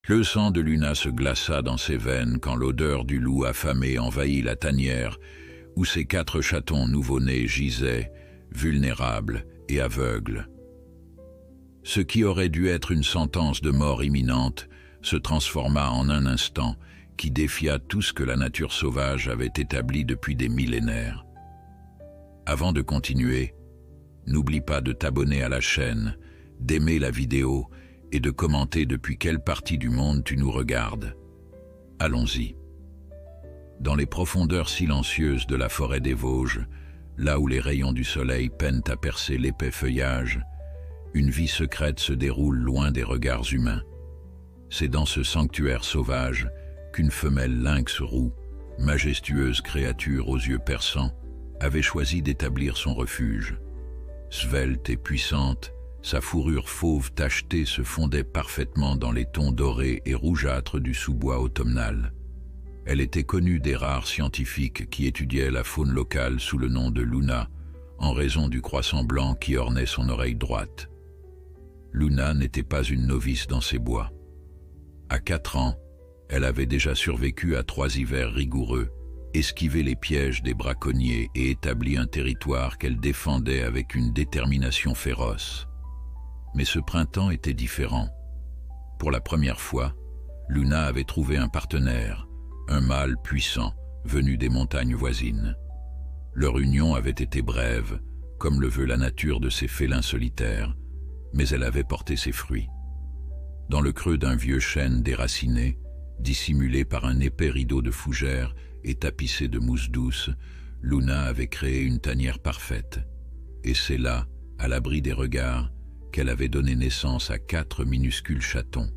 Le sang de Luna se glaça dans ses veines quand l'odeur du loup affamé envahit la tanière où ses 4 chatons nouveau-nés gisaient, vulnérables et aveugles. Ce qui aurait dû être une sentence de mort imminente se transforma en un instant qui défia tout ce que la nature sauvage avait établi depuis des millénaires. Avant de continuer, n'oublie pas de t'abonner à la chaîne, d'aimer la vidéo et de commenter depuis quelle partie du monde tu nous regardes. Allons-y. Dans les profondeurs silencieuses de la forêt des Vosges, là où les rayons du soleil peinent à percer l'épais feuillage, une vie secrète se déroule loin des regards humains. C'est dans ce sanctuaire sauvage qu'une femelle lynx roux, majestueuse créature aux yeux perçants, avait choisi d'établir son refuge. Svelte et puissante, sa fourrure fauve tachetée se fondait parfaitement dans les tons dorés et rougeâtres du sous-bois automnal. Elle était connue des rares scientifiques qui étudiaient la faune locale sous le nom de Luna, en raison du croissant blanc qui ornait son oreille droite. Luna n'était pas une novice dans ces bois. À 4 ans, elle avait déjà survécu à 3 hivers rigoureux, esquivé les pièges des braconniers et établi un territoire qu'elle défendait avec une détermination féroce. Mais ce printemps était différent. Pour la première fois, Luna avait trouvé un partenaire, un mâle puissant, venu des montagnes voisines. Leur union avait été brève, comme le veut la nature de ces félins solitaires, mais elle avait porté ses fruits. Dans le creux d'un vieux chêne déraciné, dissimulé par un épais rideau de fougères et tapissé de mousse douce, Luna avait créé une tanière parfaite. Et c'est là, à l'abri des regards, qu'elle avait donné naissance à 4 minuscules chatons.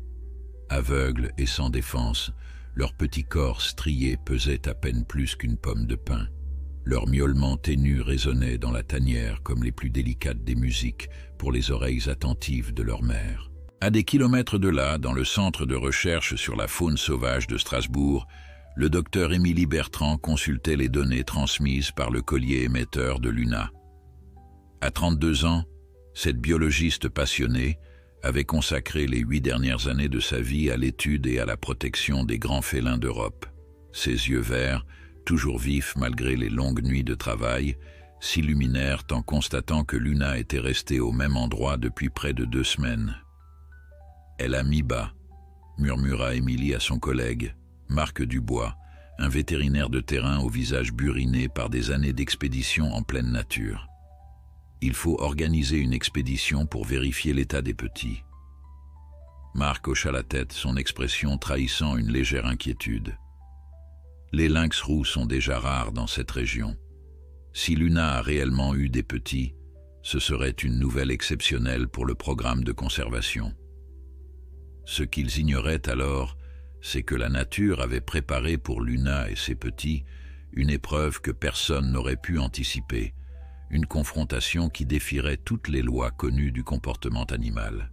Aveugles et sans défense, leur petit corps strié pesait à peine plus qu'une pomme de pin. Leurs miaulements ténus résonnaient dans la tanière comme les plus délicates des musiques pour les oreilles attentives de leur mère. À des kilomètres de là, dans le centre de recherche sur la faune sauvage de Strasbourg, le docteur Émilie Bertrand consultait les données transmises par le collier émetteur de Luna. À 32 ans, cette biologiste passionnée avait consacré les 8 dernières années de sa vie à l'étude et à la protection des grands félins d'Europe. Ses yeux verts, toujours vifs malgré les longues nuits de travail, s'illuminèrent en constatant que Luna était restée au même endroit depuis près de 2 semaines. « Elle a mis bas », murmura Émilie à son collègue, Marc Dubois, un vétérinaire de terrain au visage buriné par des années d'expédition en pleine nature. Il faut organiser une expédition pour vérifier l'état des petits. Marc hocha la tête, son expression trahissant une légère inquiétude. Les lynx roux sont déjà rares dans cette région. Si Luna a réellement eu des petits, ce serait une nouvelle exceptionnelle pour le programme de conservation. Ce qu'ils ignoraient alors, c'est que la nature avait préparé pour Luna et ses petits une épreuve que personne n'aurait pu anticiper, une confrontation qui défierait toutes les lois connues du comportement animal.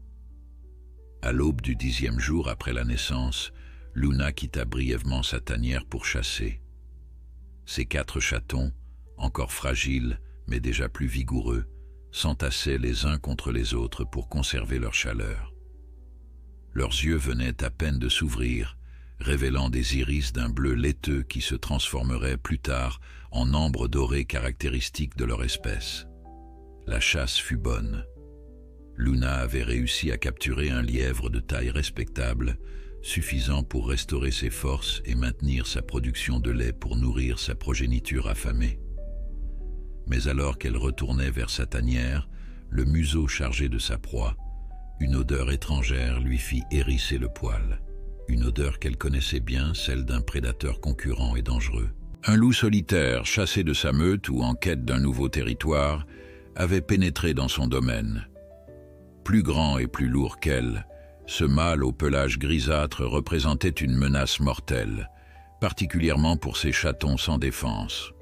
À l'aube du 10e jour après la naissance, Luna quitta brièvement sa tanière pour chasser. Ses 4 chatons, encore fragiles mais déjà plus vigoureux, s'entassaient les uns contre les autres pour conserver leur chaleur. Leurs yeux venaient à peine de s'ouvrir, révélant des iris d'un bleu laiteux qui se transformerait plus tard en ambre doré caractéristique de leur espèce. La chasse fut bonne. Luna avait réussi à capturer un lièvre de taille respectable, suffisant pour restaurer ses forces et maintenir sa production de lait pour nourrir sa progéniture affamée. Mais alors qu'elle retournait vers sa tanière, le museau chargé de sa proie, une odeur étrangère lui fit hérisser le poil. Une odeur qu'elle connaissait bien, celle d'un prédateur concurrent et dangereux. Un loup solitaire, chassé de sa meute ou en quête d'un nouveau territoire, avait pénétré dans son domaine. Plus grand et plus lourd qu'elle, ce mâle au pelage grisâtre représentait une menace mortelle, particulièrement pour ses chatons sans défense.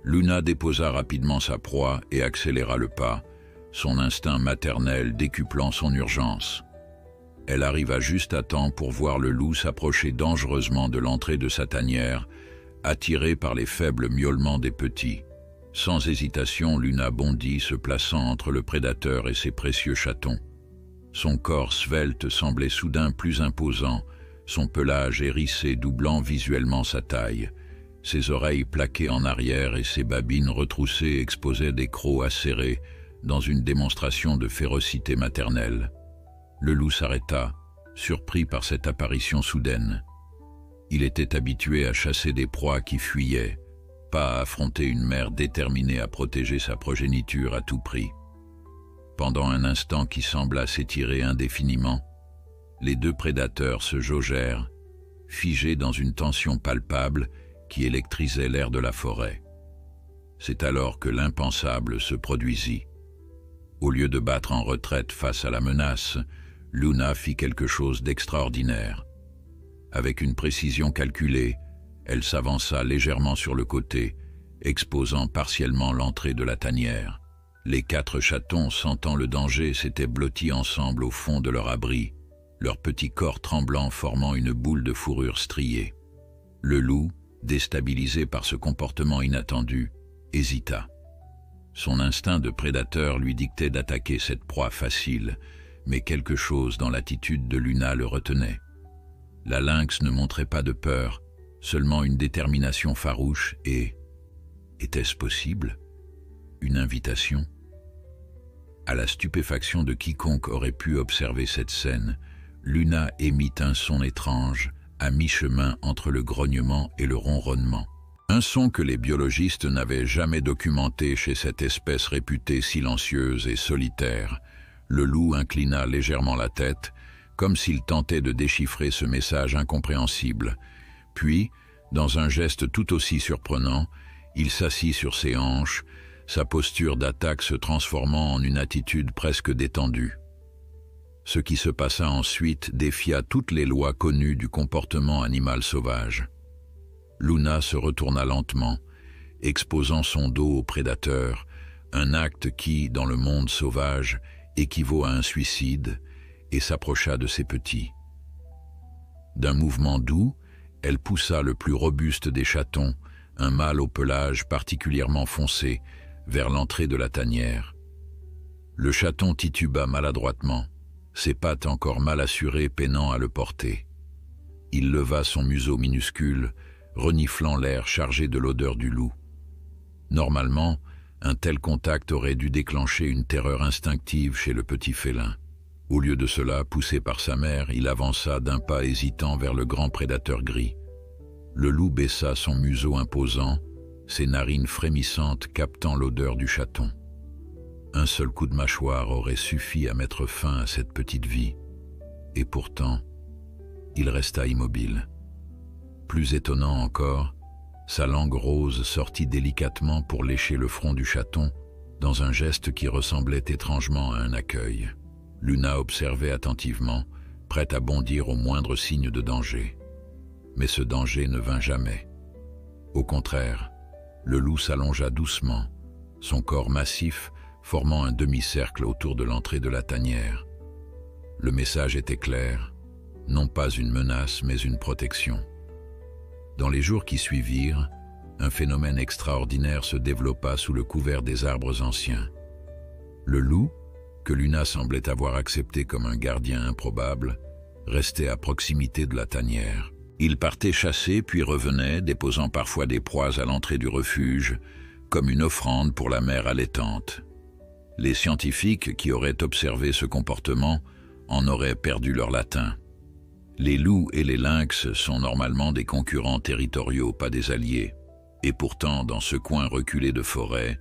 Luna déposa rapidement sa proie et accéléra le pas, son instinct maternel décuplant son urgence. Elle arriva juste à temps pour voir le loup s'approcher dangereusement de l'entrée de sa tanière, attiré par les faibles miaulements des petits. Sans hésitation, Luna bondit, se plaçant entre le prédateur et ses précieux chatons. Son corps svelte semblait soudain plus imposant, son pelage hérissé doublant visuellement sa taille. Ses oreilles plaquées en arrière et ses babines retroussées exposaient des crocs acérés dans une démonstration de férocité maternelle. Le loup s'arrêta, surpris par cette apparition soudaine. Il était habitué à chasser des proies qui fuyaient, pas à affronter une mère déterminée à protéger sa progéniture à tout prix. Pendant un instant qui sembla s'étirer indéfiniment, les deux prédateurs se jaugèrent, figés dans une tension palpable qui électrisait l'air de la forêt. C'est alors que l'impensable se produisit. Au lieu de battre en retraite face à la menace, Luna fit quelque chose d'extraordinaire. Avec une précision calculée, elle s'avança légèrement sur le côté, exposant partiellement l'entrée de la tanière. Les 4 chatons, sentant le danger, s'étaient blottis ensemble au fond de leur abri, leurs petits corps tremblants formant une boule de fourrure striée. Le loup, déstabilisé par ce comportement inattendu, hésita. Son instinct de prédateur lui dictait d'attaquer cette proie facile, mais quelque chose dans l'attitude de Luna le retenait. La lynx ne montrait pas de peur, seulement une détermination farouche et... était-ce possible? Une invitation? À la stupéfaction de quiconque aurait pu observer cette scène, Luna émit un son étrange, à mi-chemin entre le grognement et le ronronnement. Un son que les biologistes n'avaient jamais documenté chez cette espèce réputée silencieuse et solitaire. Le loup inclina légèrement la tête, comme s'il tentait de déchiffrer ce message incompréhensible. Puis, dans un geste tout aussi surprenant, il s'assit sur ses hanches, sa posture d'attaque se transformant en une attitude presque détendue. Ce qui se passa ensuite défia toutes les lois connues du comportement animal sauvage. Luna se retourna lentement, exposant son dos au prédateur, un acte qui, dans le monde sauvage, équivaut à un suicide, et s'approcha de ses petits. D'un mouvement doux, elle poussa le plus robuste des chatons, un mâle au pelage particulièrement foncé, vers l'entrée de la tanière. Le chaton tituba maladroitement, ses pattes encore mal assurées peinant à le porter. Il leva son museau minuscule, reniflant l'air chargé de l'odeur du loup. Normalement, un tel contact aurait dû déclencher une terreur instinctive chez le petit félin. Au lieu de cela, poussé par sa mère, il avança d'un pas hésitant vers le grand prédateur gris. Le loup baissa son museau imposant, ses narines frémissantes captant l'odeur du chaton. Un seul coup de mâchoire aurait suffi à mettre fin à cette petite vie. Et pourtant, il resta immobile. Plus étonnant encore, sa langue rose sortit délicatement pour lécher le front du chaton, dans un geste qui ressemblait étrangement à un accueil. Luna observait attentivement, prête à bondir au moindre signe de danger. Mais ce danger ne vint jamais. Au contraire, le loup s'allongea doucement, son corps massif formant un demi-cercle autour de l'entrée de la tanière. Le message était clair, non pas une menace mais une protection. Dans les jours qui suivirent, un phénomène extraordinaire se développa sous le couvert des arbres anciens. Le loup, que Luna semblait avoir accepté comme un gardien improbable, restait à proximité de la tanière. Il partait chasser puis revenait, déposant parfois des proies à l'entrée du refuge, comme une offrande pour la mère allaitante. Les scientifiques qui auraient observé ce comportement en auraient perdu leur latin. Les loups et les lynx sont normalement des concurrents territoriaux, pas des alliés. Et pourtant, dans ce coin reculé de forêt,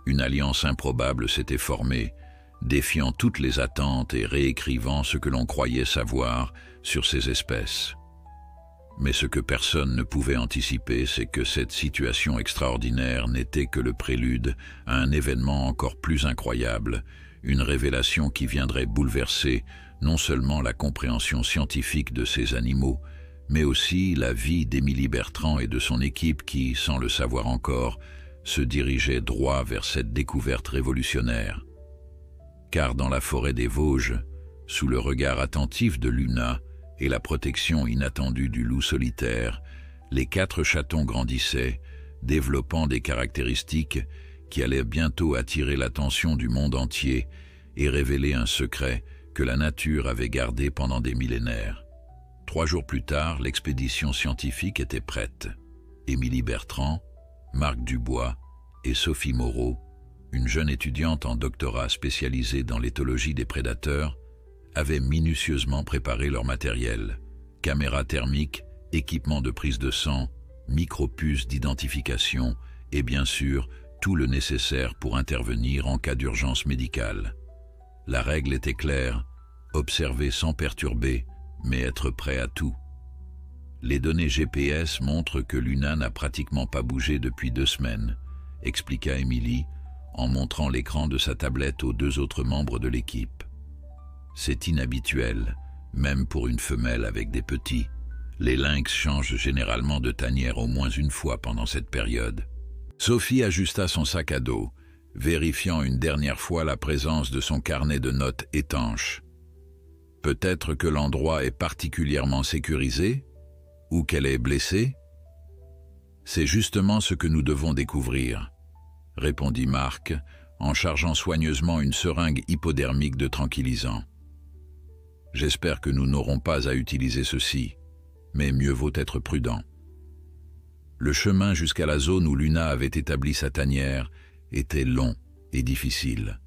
une alliance improbable s'était formée, défiant toutes les attentes et réécrivant ce que l'on croyait savoir sur ces espèces. Mais ce que personne ne pouvait anticiper, c'est que cette situation extraordinaire n'était que le prélude à un événement encore plus incroyable, une révélation qui viendrait bouleverser non seulement la compréhension scientifique de ces animaux, mais aussi la vie d'Émilie Bertrand et de son équipe qui, sans le savoir encore, se dirigeaient droit vers cette découverte révolutionnaire. Car dans la forêt des Vosges, sous le regard attentif de Luna et la protection inattendue du loup solitaire, les 4 chatons grandissaient, développant des caractéristiques qui allaient bientôt attirer l'attention du monde entier et révéler un secret que la nature avait gardé pendant des millénaires. 3 jours plus tard, l'expédition scientifique était prête. Émilie Bertrand, Marc Dubois et Sophie Moreau, une jeune étudiante en doctorat spécialisée dans l'éthologie des prédateurs, avaient minutieusement préparé leur matériel, caméras thermiques, équipements de prise de sang, micropuces d'identification et bien sûr tout le nécessaire pour intervenir en cas d'urgence médicale. La règle était claire, observer sans perturber, mais être prêt à tout. Les données GPS montrent que Luna n'a pratiquement pas bougé depuis 2 semaines, expliqua Émilie, en montrant l'écran de sa tablette aux 2 autres membres de l'équipe. C'est inhabituel, même pour une femelle avec des petits. Les lynx changent généralement de tanière au moins une fois pendant cette période. Sophie ajusta son sac à dos, vérifiant une dernière fois la présence de son carnet de notes étanche. Peut-être que l'endroit est particulièrement sécurisé, ou qu'elle est blessée? C'est justement ce que nous devons découvrir, répondit Marc, en chargeant soigneusement une seringue hypodermique de tranquillisant. J'espère que nous n'aurons pas à utiliser ceci, mais mieux vaut être prudent. Le chemin jusqu'à la zone où Luna avait établi sa tanière était long et difficile.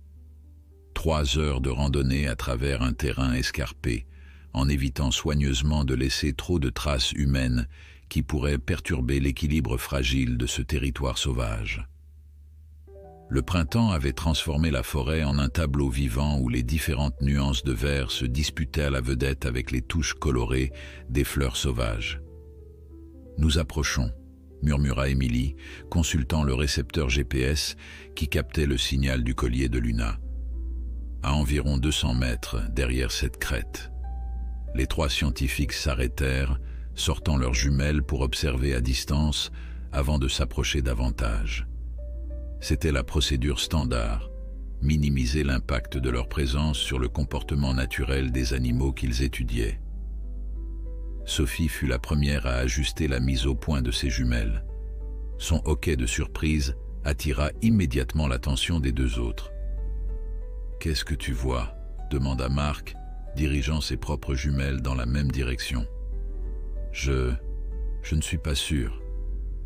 3 heures de randonnée à travers un terrain escarpé, en évitant soigneusement de laisser trop de traces humaines qui pourraient perturber l'équilibre fragile de ce territoire sauvage. Le printemps avait transformé la forêt en un tableau vivant où les différentes nuances de vert se disputaient à la vedette avec les touches colorées des fleurs sauvages. « Nous approchons », murmura Émilie, consultant le récepteur GPS qui captait le signal du collier de Luna. À environ 200 mètres derrière cette crête, les 3 scientifiques s'arrêtèrent, sortant leurs jumelles pour observer à distance avant de s'approcher davantage. C'était la procédure standard, minimiser l'impact de leur présence sur le comportement naturel des animaux qu'ils étudiaient. Sophie fut la première à ajuster la mise au point de ses jumelles. Son hoquet de surprise attira immédiatement l'attention des 2 autres. « Qu'est-ce que tu vois ?» demanda Marc, dirigeant ses propres jumelles dans la même direction. « Je ne suis pas sûr, »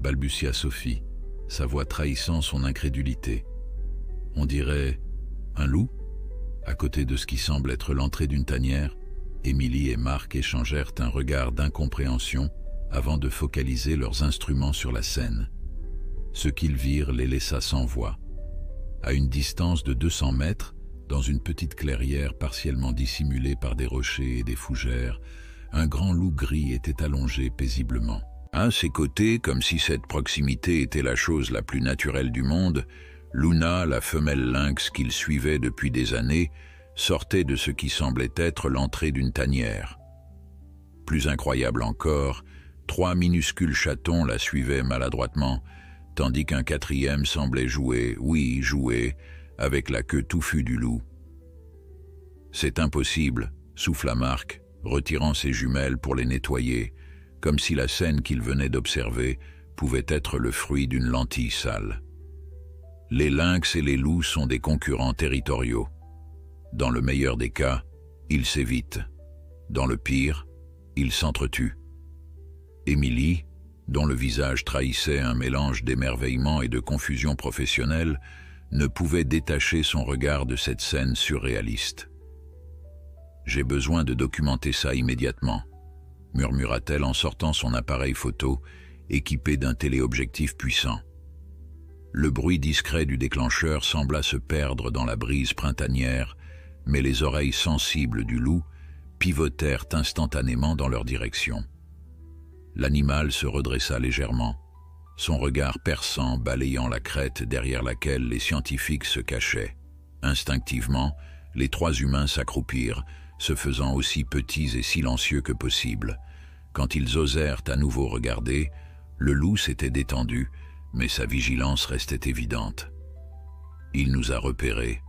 balbutia Sophie, sa voix trahissant son incrédulité. « On dirait un loup ?» À côté de ce qui semble être l'entrée d'une tanière, Émilie et Marc échangèrent un regard d'incompréhension avant de focaliser leurs instruments sur la scène. Ce qu'ils virent les laissa sans voix. À une distance de 200 mètres, dans une petite clairière partiellement dissimulée par des rochers et des fougères, un grand loup gris était allongé paisiblement. À ses côtés, comme si cette proximité était la chose la plus naturelle du monde, Luna, la femelle lynx qu'il suivait depuis des années, sortait de ce qui semblait être l'entrée d'une tanière. Plus incroyable encore, 3 minuscules chatons la suivaient maladroitement, tandis qu'un 4e semblait jouer, oui, jouer, avec la queue touffue du loup. « C'est impossible », souffla Marc, retirant ses jumelles pour les nettoyer, comme si la scène qu'il venait d'observer pouvait être le fruit d'une lentille sale. Les lynx et les loups sont des concurrents territoriaux. Dans le meilleur des cas, ils s'évitent. Dans le pire, ils s'entretuent. Émilie, dont le visage trahissait un mélange d'émerveillement et de confusion professionnelle, ne pouvait détacher son regard de cette scène surréaliste. « J'ai besoin de documenter ça immédiatement », murmura-t-elle en sortant son appareil photo, équipé d'un téléobjectif puissant. Le bruit discret du déclencheur sembla se perdre dans la brise printanière, mais les oreilles sensibles du loup pivotèrent instantanément dans leur direction. L'animal se redressa légèrement, son regard perçant balayant la crête derrière laquelle les scientifiques se cachaient. Instinctivement, les 3 humains s'accroupirent, se faisant aussi petits et silencieux que possible. Quand ils osèrent à nouveau regarder, le loup s'était détendu, mais sa vigilance restait évidente. « Il nous a repérés »,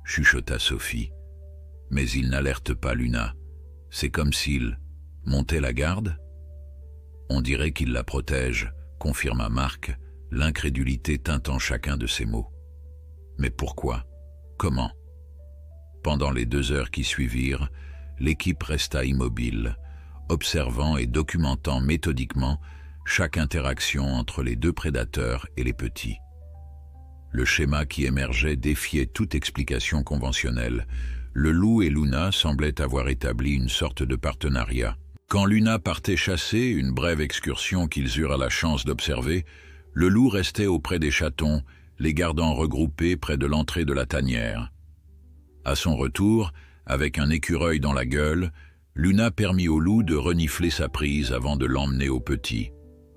chuchota Sophie. « Mais il n'alerte pas Luna. C'est comme s'il montait la garde ?» « On dirait qu'il la protège », confirma Marc, l'incrédulité teintant chacun de ses mots. « Mais pourquoi? Comment ?» Pendant les 2 heures qui suivirent, l'équipe resta immobile, observant et documentant méthodiquement chaque interaction entre les 2 prédateurs et les petits. Le schéma qui émergeait défiait toute explication conventionnelle. Le loup et Luna semblaient avoir établi une sorte de partenariat. Quand Luna partait chasser, une brève excursion qu'ils eurent la chance d'observer, le loup restait auprès des chatons, les gardant regroupés près de l'entrée de la tanière. À son retour, avec un écureuil dans la gueule, Luna permit au loup de renifler sa prise avant de l'emmener au petit.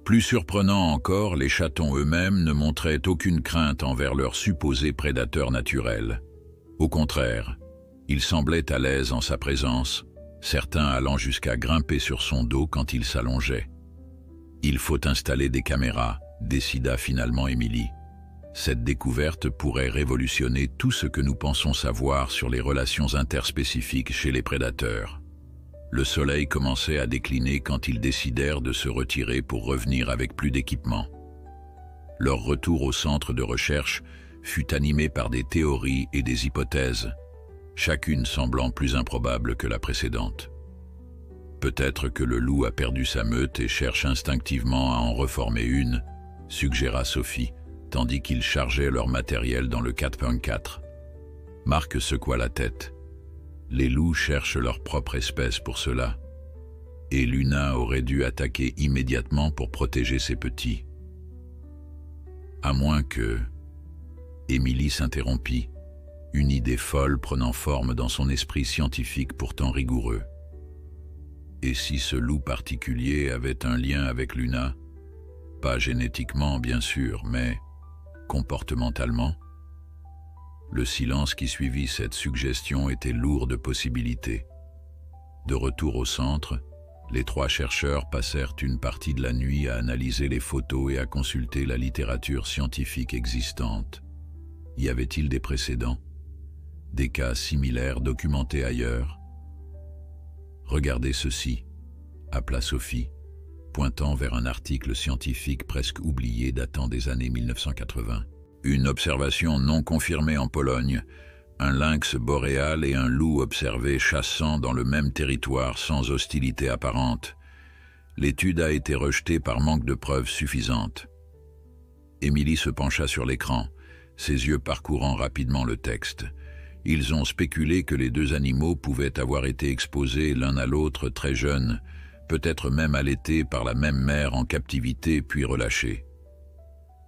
Plus surprenant encore, les chatons eux-mêmes ne montraient aucune crainte envers leur supposé prédateur naturel. Au contraire, ils semblaient à l'aise en sa présence, certains allant jusqu'à grimper sur son dos quand il s'allongeait. « Il faut installer des caméras », décida finalement Émilie. Cette découverte pourrait révolutionner tout ce que nous pensons savoir sur les relations interspécifiques chez les prédateurs. Le soleil commençait à décliner quand ils décidèrent de se retirer pour revenir avec plus d'équipement. Leur retour au centre de recherche fut animé par des théories et des hypothèses, chacune semblant plus improbable que la précédente. Peut-être que le loup a perdu sa meute et cherche instinctivement à en reformer une, suggéra Sophie, tandis qu'ils chargeaient leur matériel dans le 4x4. Marc secoua la tête. Les loups cherchent leur propre espèce pour cela. Et Luna aurait dû attaquer immédiatement pour protéger ses petits. À moins que... Émilie s'interrompit, une idée folle prenant forme dans son esprit scientifique pourtant rigoureux. Et si ce loup particulier avait un lien avec Luna? Pas génétiquement, bien sûr, mais comportementalement? Le silence qui suivit cette suggestion était lourd de possibilités. De retour au centre, les 3 chercheurs passèrent une partie de la nuit à analyser les photos et à consulter la littérature scientifique existante. Y avait-il des précédents? Des cas similaires documentés ailleurs? « Regardez ceci », appela Sophie, pointant vers un article scientifique presque oublié datant des années 1980. Une observation non confirmée en Pologne, un lynx boréal et un loup observés chassant dans le même territoire sans hostilité apparente. L'étude a été rejetée par manque de preuves suffisantes. Émilie se pencha sur l'écran, ses yeux parcourant rapidement le texte. Ils ont spéculé que les 2 animaux pouvaient avoir été exposés l'un à l'autre très jeunes, peut-être même allaités par la même mère en captivité puis relâchés.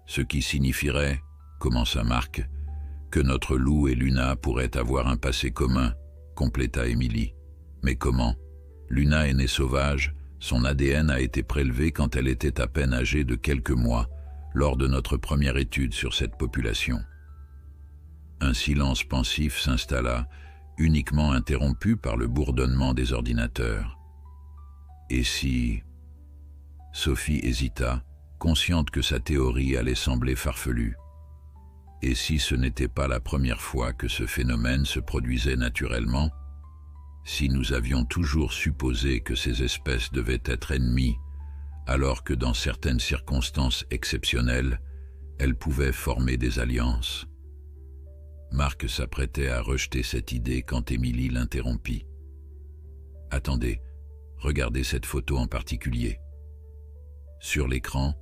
Ce qui signifierait, commença Marc, que notre loup et Luna pourraient avoir un passé commun, compléta Émilie. Mais comment? Luna est née sauvage, son ADN a été prélevé quand elle était à peine âgée de quelques mois, lors de notre première étude sur cette population. Un silence pensif s'installa, uniquement interrompu par le bourdonnement des ordinateurs. Et si... Sophie hésita, consciente que sa théorie allait sembler farfelue. Et si ce n'était pas la première fois que ce phénomène se produisait naturellement? Si nous avions toujours supposé que ces espèces devaient être ennemies, alors que dans certaines circonstances exceptionnelles, elles pouvaient former des alliances? Marc s'apprêtait à rejeter cette idée quand Émilie l'interrompit. « Attendez, regardez cette photo en particulier. » Sur l'écran,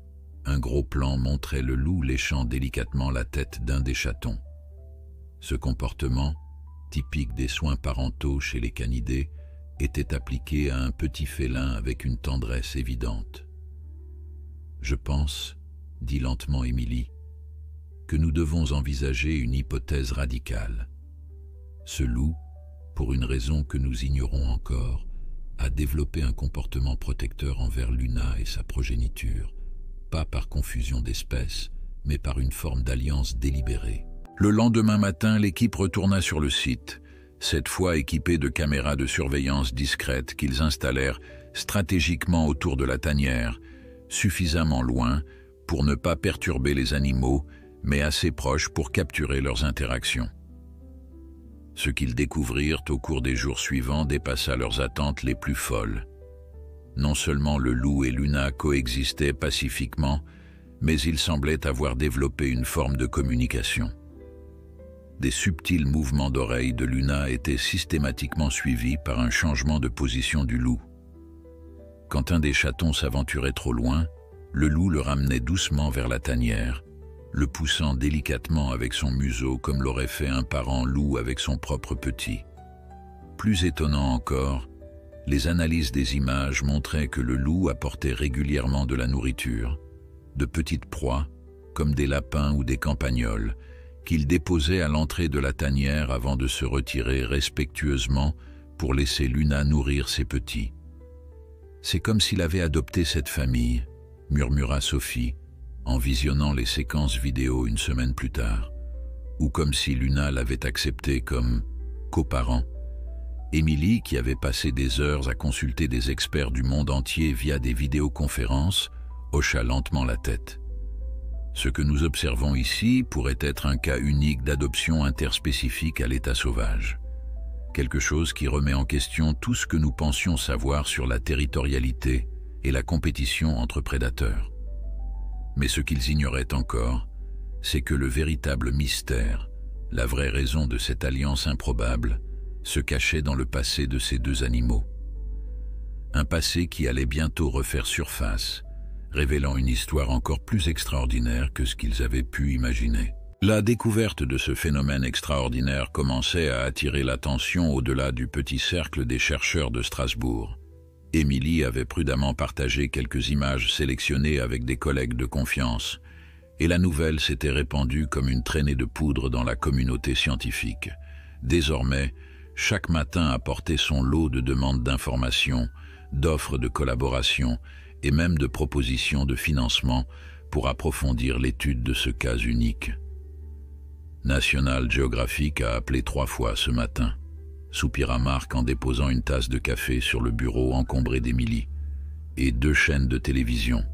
un gros plan montrait le loup léchant délicatement la tête d'un des chatons. Ce comportement, typique des soins parentaux chez les canidés, était appliqué à un petit félin avec une tendresse évidente. « Je pense, » dit lentement Émilie, « que nous devons envisager une hypothèse radicale. Ce loup, pour une raison que nous ignorons encore, a développé un comportement protecteur envers Luna et sa progéniture, pas par confusion d'espèces, mais par une forme d'alliance délibérée. » Le lendemain matin, l'équipe retourna sur le site, cette fois équipée de caméras de surveillance discrètes qu'ils installèrent stratégiquement autour de la tanière, suffisamment loin pour ne pas perturber les animaux, mais assez proches pour capturer leurs interactions. Ce qu'ils découvrirent au cours des jours suivants dépassa leurs attentes les plus folles. Non seulement le loup et Luna coexistaient pacifiquement, mais ils semblaient avoir développé une forme de communication. des subtils mouvements d'oreilles de Luna étaient systématiquement suivis par un changement de position du loup. Quand un des chatons s'aventurait trop loin, le loup le ramenait doucement vers la tanière, le poussant délicatement avec son museau comme l'aurait fait un parent loup avec son propre petit. Plus étonnant encore, les analyses des images montraient que le loup apportait régulièrement de la nourriture, de petites proies, comme des lapins ou des campagnols, qu'il déposait à l'entrée de la tanière avant de se retirer respectueusement pour laisser Luna nourrir ses petits. « C'est comme s'il avait adopté cette famille », murmura Sophie, en visionnant les séquences vidéo une semaine plus tard, ou comme si Luna l'avait accepté comme coparent. Émilie, qui avait passé des heures à consulter des experts du monde entier via des vidéoconférences, hocha lentement la tête. Ce que nous observons ici pourrait être un cas unique d'adoption interspécifique à l'état sauvage. Quelque chose qui remet en question tout ce que nous pensions savoir sur la territorialité et la compétition entre prédateurs. Mais ce qu'ils ignoraient encore, c'est que le véritable mystère, la vraie raison de cette alliance improbable, se cachait dans le passé de ces deux animaux. Un passé qui allait bientôt refaire surface, révélant une histoire encore plus extraordinaire que ce qu'ils avaient pu imaginer. La découverte de ce phénomène extraordinaire commençait à attirer l'attention au-delà du petit cercle des chercheurs de Strasbourg. Émilie avait prudemment partagé quelques images sélectionnées avec des collègues de confiance, et la nouvelle s'était répandue comme une traînée de poudre dans la communauté scientifique. Désormais, chaque matin apportait son lot de demandes d'informations, d'offres de collaboration et même de propositions de financement pour approfondir l'étude de ce cas unique. National Geographic a appelé 3 fois ce matin, soupira Marc en déposant une tasse de café sur le bureau encombré d'Émilie, et 2 chaînes de télévision,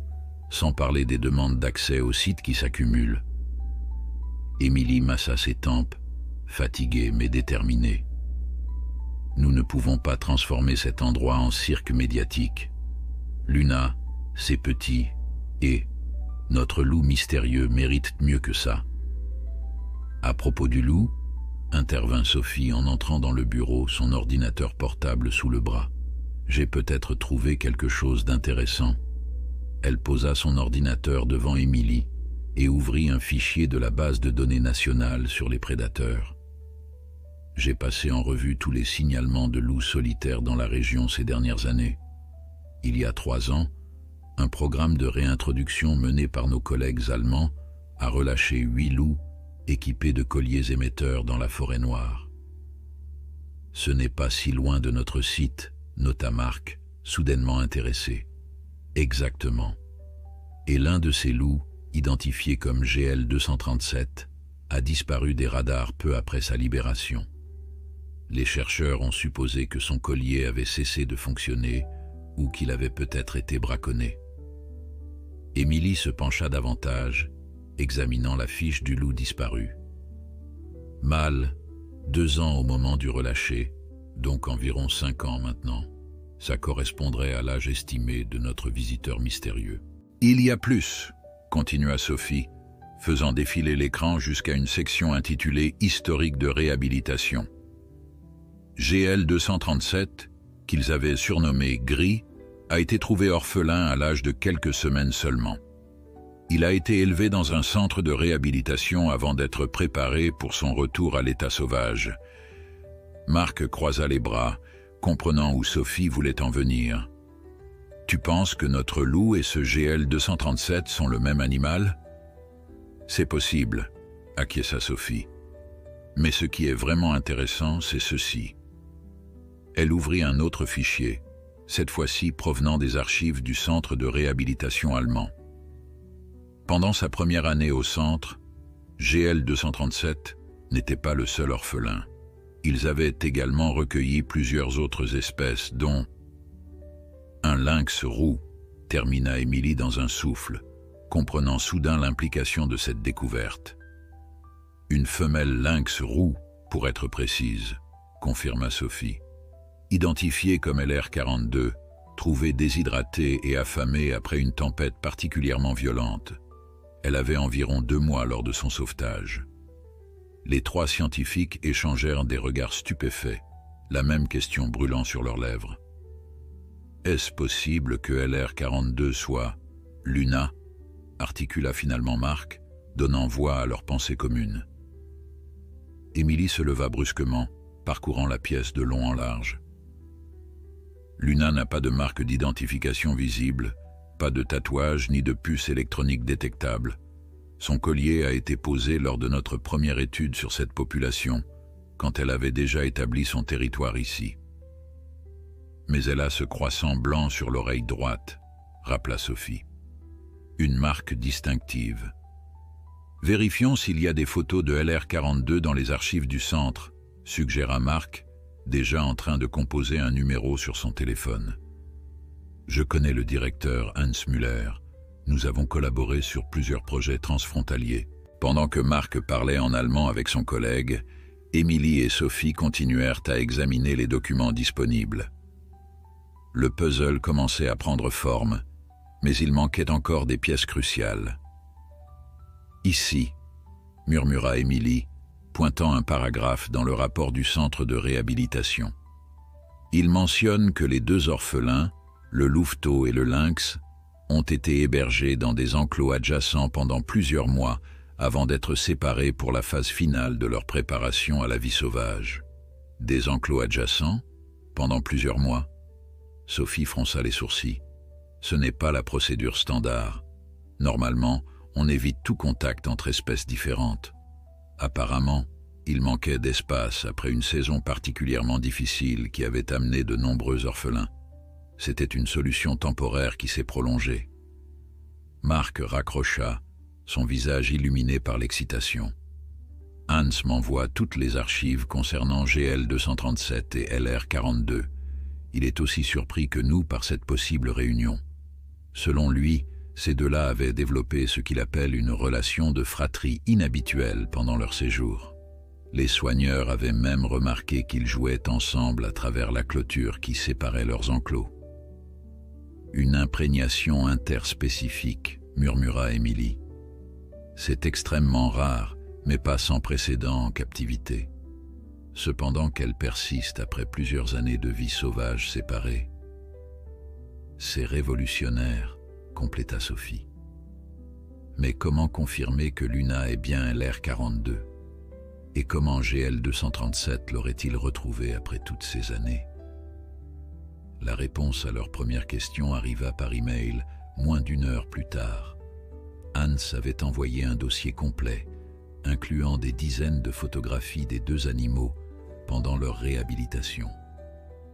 sans parler des demandes d'accès au site qui s'accumulent. Émilie massa ses tempes, fatiguée mais déterminée. Nous ne pouvons pas transformer cet endroit en cirque médiatique. Luna, ses petits et notre loup mystérieux méritent mieux que ça. À propos du loup, intervint Sophie en entrant dans le bureau, son ordinateur portable sous le bras. J'ai peut-être trouvé quelque chose d'intéressant. Elle posa son ordinateur devant Émilie et ouvrit un fichier de la base de données nationale sur les prédateurs. J'ai passé en revue tous les signalements de loups solitaires dans la région ces dernières années. Il y a 3 ans, un programme de réintroduction mené par nos collègues allemands a relâché 8 loups équipés de colliers émetteurs dans la forêt noire. Ce n'est pas si loin de notre site, nota Marc, soudainement intéressé. Exactement. Et l'un de ces loups, identifié comme GL237, a disparu des radars peu après sa libération. Les chercheurs ont supposé que son collier avait cessé de fonctionner ou qu'il avait peut-être été braconné. Émilie se pencha davantage, examinant la fiche du loup disparu. Mâle, 2 ans au moment du relâché, donc environ 5 ans maintenant. Ça correspondrait à l'âge estimé de notre visiteur mystérieux. Il y a plus, continua Sophie, faisant défiler l'écran jusqu'à une section intitulée « Historique de réhabilitation ». GL237, qu'ils avaient surnommé « Gris », a été trouvé orphelin à l'âge de quelques semaines seulement. Il a été élevé dans un centre de réhabilitation avant d'être préparé pour son retour à l'état sauvage. Marc croisa les bras, comprenant où Sophie voulait en venir. « Tu penses que notre loup et ce GL237 sont le même animal ?»« C'est possible, » acquiesça Sophie. « Mais ce qui est vraiment intéressant, c'est ceci. » Elle ouvrit un autre fichier, cette fois-ci provenant des archives du centre de réhabilitation allemand. Pendant sa première année au centre, GL237 n'était pas le seul orphelin. Ils avaient également recueilli plusieurs autres espèces, dont un lynx roux, termina Émilie dans un souffle, comprenant soudain l'implication de cette découverte. Une femelle lynx roux, pour être précise, confirma Sophie. Identifiée comme LR42, trouvée déshydratée et affamée après une tempête particulièrement violente. Elle avait environ 2 mois lors de son sauvetage. Les trois scientifiques échangèrent des regards stupéfaits, la même question brûlant sur leurs lèvres. Est-ce possible que LR42 soit Luna? Articula finalement Marc, donnant voix à leur pensée commune. Émilie se leva brusquement, parcourant la pièce de long en large. Luna n'a pas de marque d'identification visible, pas de tatouage ni de puce électronique détectable. Son collier a été posé lors de notre première étude sur cette population, quand elle avait déjà établi son territoire ici. Mais elle a ce croissant blanc sur l'oreille droite, rappela Sophie. Une marque distinctive. Vérifions s'il y a des photos de LR42 dans les archives du centre, suggéra Marc, déjà en train de composer un numéro sur son téléphone. Je connais le directeur Hans Müller. Nous avons collaboré sur plusieurs projets transfrontaliers. Pendant que Marc parlait en allemand avec son collègue, Émilie et Sophie continuèrent à examiner les documents disponibles. Le puzzle commençait à prendre forme, mais il manquait encore des pièces cruciales. « Ici », murmura Émilie, pointant un paragraphe dans le rapport du centre de réhabilitation. Il mentionne que les deux orphelins, le louveteau et le lynx, ont été hébergés dans des enclos adjacents pendant plusieurs mois avant d'être séparés pour la phase finale de leur préparation à la vie sauvage. Des enclos adjacents, pendant plusieurs mois? Sophie fronça les sourcils. Ce n'est pas la procédure standard. Normalement, on évite tout contact entre espèces différentes. Apparemment, il manquait d'espace après une saison particulièrement difficile qui avait amené de nombreux orphelins. C'était une solution temporaire qui s'est prolongée. Marc raccrocha, son visage illuminé par l'excitation. Hans m'envoie toutes les archives concernant GL237 et LR42. Il est aussi surpris que nous par cette possible réunion. Selon lui, ces deux-là avaient développé ce qu'il appelle une relation de fratrie inhabituelle pendant leur séjour. Les soigneurs avaient même remarqué qu'ils jouaient ensemble à travers la clôture qui séparait leurs enclos. Une imprégnation interspécifique, murmura Émilie. C'est extrêmement rare, mais pas sans précédent en captivité. Cependant qu'elle persiste après plusieurs années de vie sauvage séparée. C'est révolutionnaire, compléta Sophie. Mais comment confirmer que Luna est bien LR42? Et comment GL237 l'aurait-il retrouvé après toutes ces années? La réponse à leur première question arriva par email moins d'une heure plus tard. Hans avait envoyé un dossier complet, incluant des dizaines de photographies des deux animaux pendant leur réhabilitation.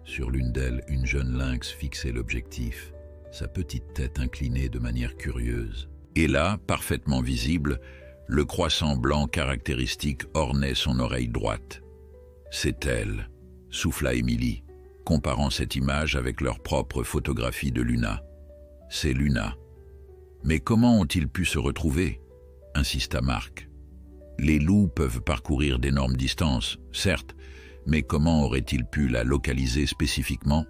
Sur l'une d'elles, une jeune lynx fixait l'objectif, sa petite tête inclinée de manière curieuse. Et là, parfaitement visible, le croissant blanc caractéristique ornait son oreille droite. « C'est elle », souffla Émilie, comparant cette image avec leur propre photographie de Luna. « C'est Luna. » « Mais comment ont-ils pu se retrouver ?» insista Marc. « Les loups peuvent parcourir d'énormes distances, certes, mais comment auraient-ils pu la localiser spécifiquement ?»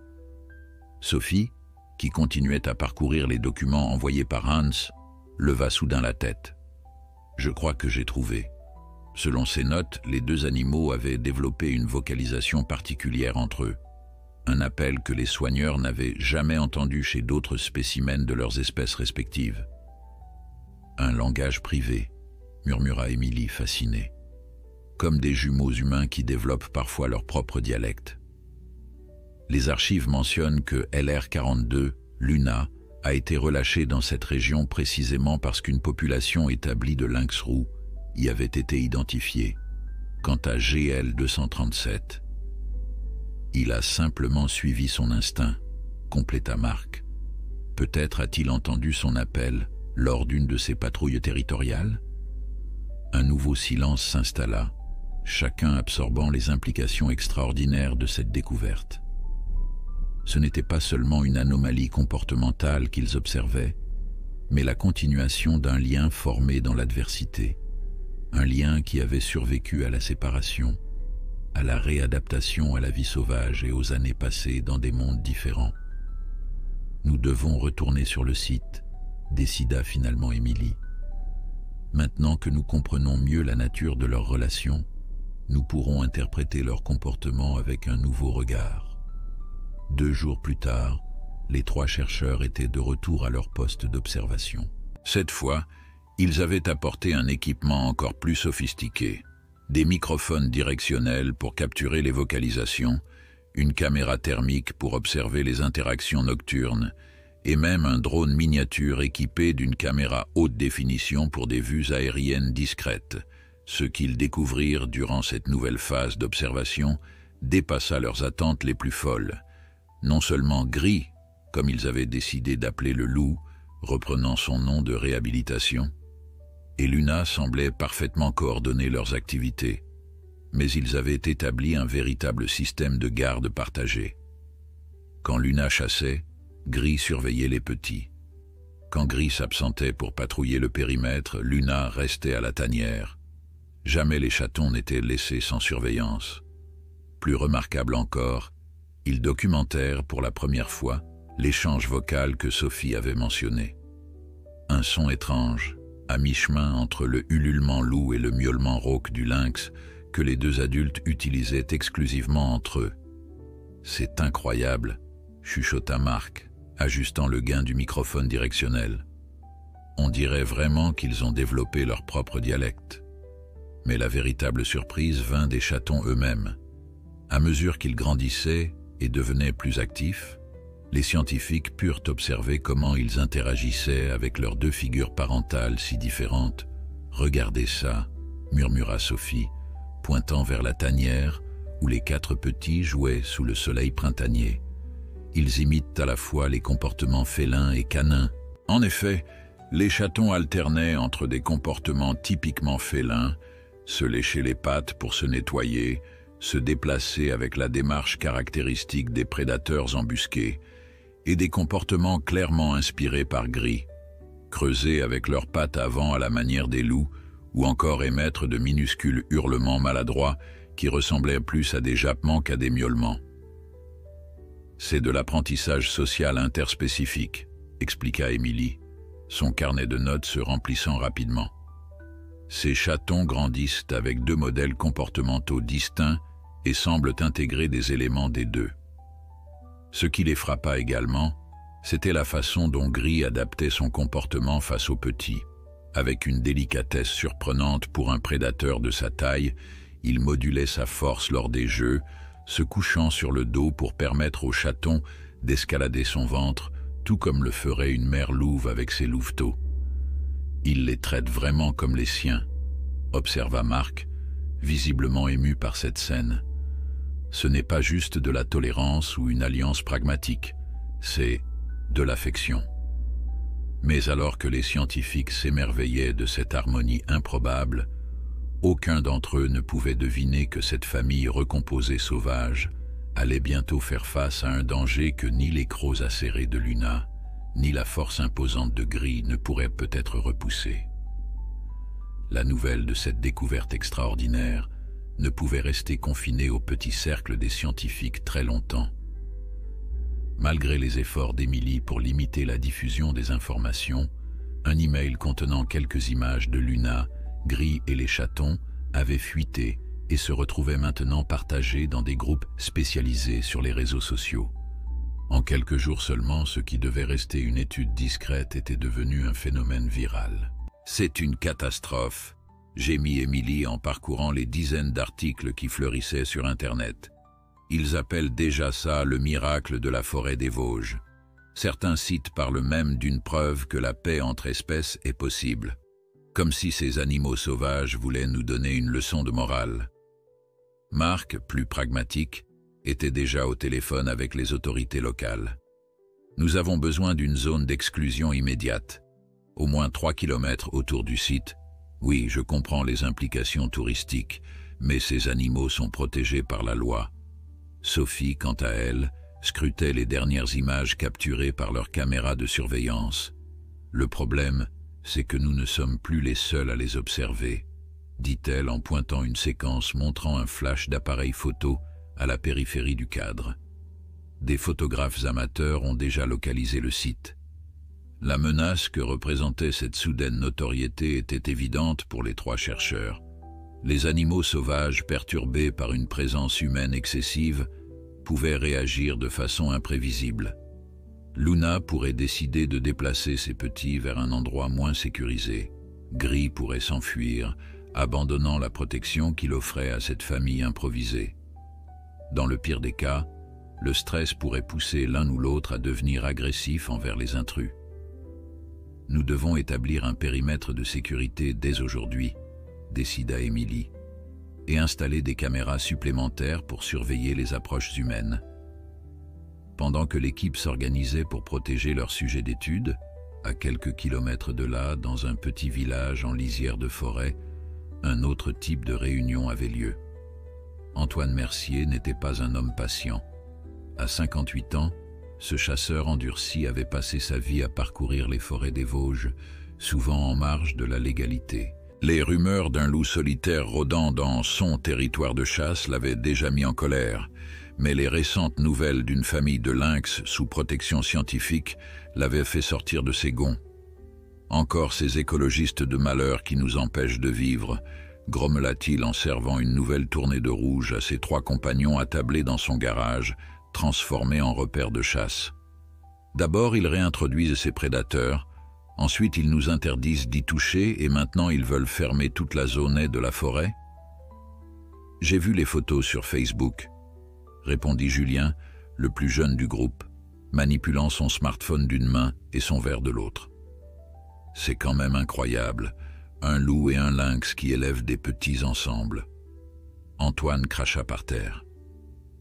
Sophie, qui continuait à parcourir les documents envoyés par Hans, leva soudain la tête. « Je crois que j'ai trouvé. » Selon ses notes, les deux animaux avaient développé une vocalisation particulière entre eux, un appel que les soigneurs n'avaient jamais entendu chez d'autres spécimens de leurs espèces respectives. « Un langage privé », murmura Émilie fascinée, comme des jumeaux humains qui développent parfois leur propre dialecte. Les archives mentionnent que LR42, Luna, a été relâchée dans cette région précisément parce qu'une population établie de lynx roux y avait été identifiée. Quant à GL237, il a simplement suivi son instinct, compléta Marc. Peut-être a-t-il entendu son appel lors d'une de ses patrouilles territoriales? Un nouveau silence s'installa, chacun absorbant les implications extraordinaires de cette découverte. Ce n'était pas seulement une anomalie comportementale qu'ils observaient, mais la continuation d'un lien formé dans l'adversité, un lien qui avait survécu à la séparation, à la réadaptation à la vie sauvage et aux années passées dans des mondes différents. « Nous devons retourner sur le site », décida finalement Émilie. Maintenant que nous comprenons mieux la nature de leur relation, nous pourrons interpréter leur comportement avec un nouveau regard. 2 jours plus tard, les 3 chercheurs étaient de retour à leur poste d'observation. Cette fois, ils avaient apporté un équipement encore plus sophistiqué. Des microphones directionnels pour capturer les vocalisations, une caméra thermique pour observer les interactions nocturnes, et même un drone miniature équipé d'une caméra haute définition pour des vues aériennes discrètes. Ce qu'ils découvrirent durant cette nouvelle phase d'observation dépassa leurs attentes les plus folles. Non seulement Gris, comme ils avaient décidé d'appeler le loup, reprenant son nom de réhabilitation, et Luna semblaient parfaitement coordonner leurs activités, mais ils avaient établi un véritable système de garde partagé. Quand Luna chassait, Gris surveillait les petits. Quand Gris s'absentait pour patrouiller le périmètre, Luna restait à la tanière. Jamais les chatons n'étaient laissés sans surveillance. Plus remarquable encore, ils documentèrent pour la première fois l'échange vocal que Sophie avait mentionné. Un son étrange, à mi-chemin entre le ululement loup et le miaulement rauque du lynx, que les 2 adultes utilisaient exclusivement entre eux. « C'est incroyable », chuchota Marc, ajustant le gain du microphone directionnel. « On dirait vraiment qu'ils ont développé leur propre dialecte. » Mais la véritable surprise vint des chatons eux-mêmes. À mesure qu'ils grandissaient et devenaient plus actifs, les scientifiques purent observer comment ils interagissaient avec leurs 2 figures parentales si différentes. « Regardez ça », murmura Sophie, pointant vers la tanière où les 4 petits jouaient sous le soleil printanier. Ils imitent à la fois les comportements félins et canins. En effet, les chatons alternaient entre des comportements typiquement félins, se lécher les pattes pour se nettoyer, se déplacer avec la démarche caractéristique des prédateurs embusqués, et des comportements clairement inspirés par Gris, creuser avec leurs pattes avant à la manière des loups, ou encore émettre de minuscules hurlements maladroits qui ressemblaient plus à des jappements qu'à des miaulements. C'est de l'apprentissage social interspécifique, expliqua Émilie, son carnet de notes se remplissant rapidement. Ces chatons grandissent avec 2 modèles comportementaux distincts et semblent intégrer des éléments des 2. Ce qui les frappa également, c'était la façon dont Gris adaptait son comportement face aux petits. Avec une délicatesse surprenante pour un prédateur de sa taille, il modulait sa force lors des jeux, se couchant sur le dos pour permettre au chaton d'escalader son ventre, tout comme le ferait une mère louve avec ses louveteaux. Il les traite vraiment comme les siens, observa Marc, visiblement ému par cette scène. Ce n'est pas juste de la tolérance ou une alliance pragmatique, c'est de l'affection. Mais alors que les scientifiques s'émerveillaient de cette harmonie improbable, aucun d'entre eux ne pouvait deviner que cette famille recomposée sauvage allait bientôt faire face à un danger que ni les crocs acérés de Luna, ni la force imposante de Gris ne pourraient peut-être repousser. La nouvelle de cette découverte extraordinaire ne pouvait rester confinée au petit cercle des scientifiques très longtemps. Malgré les efforts d'Émilie pour limiter la diffusion des informations, un email contenant quelques images de Luna, Gris et les chatons avait fuité et se retrouvait maintenant partagé dans des groupes spécialisés sur les réseaux sociaux. En quelques jours seulement, ce qui devait rester une étude discrète était devenu un phénomène viral. « C'est une catastrophe », gémit Émilie en parcourant les dizaines d'articles qui fleurissaient sur Internet. Ils appellent déjà ça le miracle de la forêt des Vosges. Certains sites parlent même d'une preuve que la paix entre espèces est possible, comme si ces animaux sauvages voulaient nous donner une leçon de morale. Marc, plus pragmatique, était déjà au téléphone avec les autorités locales. Nous avons besoin d'une zone d'exclusion immédiate, au moins 3 kilomètres autour du site. Oui, je comprends les implications touristiques, mais ces animaux sont protégés par la loi. Sophie, quant à elle, scrutait les dernières images capturées par leurs caméras de surveillance. Le problème, c'est que nous ne sommes plus les seuls à les observer, dit-elle en pointant une séquence montrant un flash d'appareil photo à la périphérie du cadre. Des photographes amateurs ont déjà localisé le site. La menace que représentait cette soudaine notoriété était évidente pour les 3 chercheurs. Les animaux sauvages perturbés par une présence humaine excessive pouvaient réagir de façon imprévisible. Luna pourrait décider de déplacer ses petits vers un endroit moins sécurisé. Gris pourrait s'enfuir, abandonnant la protection qu'il offrait à cette famille improvisée. Dans le pire des cas, le stress pourrait pousser l'un ou l'autre à devenir agressif envers les intrus. Nous devons établir un périmètre de sécurité dès aujourd'hui, décida Emily, et installer des caméras supplémentaires pour surveiller les approches humaines. Pendant que l'équipe s'organisait pour protéger leur sujet d'étude, à quelques kilomètres de là, dans un petit village en lisière de forêt, un autre type de réunion avait lieu. Antoine Mercier n'était pas un homme patient. À 58 ans, ce chasseur endurci avait passé sa vie à parcourir les forêts des Vosges, souvent en marge de la légalité. Les rumeurs d'un loup solitaire rôdant dans son territoire de chasse l'avaient déjà mis en colère, mais les récentes nouvelles d'une famille de lynx sous protection scientifique l'avaient fait sortir de ses gonds. Encore ces écologistes de malheur qui nous empêchent de vivre, grommela-t-il en servant une nouvelle tournée de rouge à ses 3 compagnons attablés dans son garage, transformés en repères de chasse. D'abord, ils réintroduisent ces prédateurs, ensuite ils nous interdisent d'y toucher et maintenant ils veulent fermer toute la zone de la forêt? J'ai vu les photos sur Facebook, répondit Julien, le plus jeune du groupe, manipulant son smartphone d'une main et son verre de l'autre. C'est quand même incroyable, un loup et un lynx qui élèvent des petits ensemble. Antoine cracha par terre.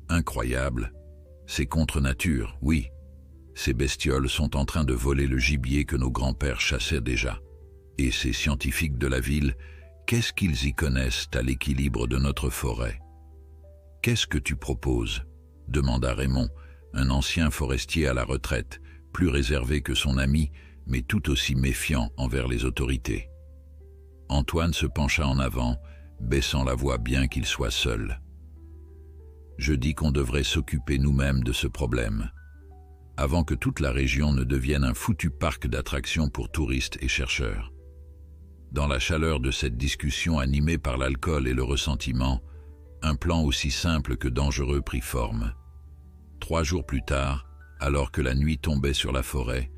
Incroyable, c'est contre nature, oui. Ces bestioles sont en train de voler le gibier que nos grands-pères chassaient déjà. Et ces scientifiques de la ville, qu'est-ce qu'ils y connaissent à l'équilibre de notre forêt? Qu'est-ce que tu proposes? Demanda Raymond, un ancien forestier à la retraite, plus réservé que son ami, mais tout aussi méfiant envers les autorités. Antoine se pencha en avant, baissant la voix bien qu'il soit seul. Je dis qu'on devrait s'occuper nous-mêmes de ce problème, avant que toute la région ne devienne un foutu parc d'attractions pour touristes et chercheurs. Dans la chaleur de cette discussion animée par l'alcool et le ressentiment, un plan aussi simple que dangereux prit forme. 3 jours plus tard, alors que la nuit tombait sur la forêt,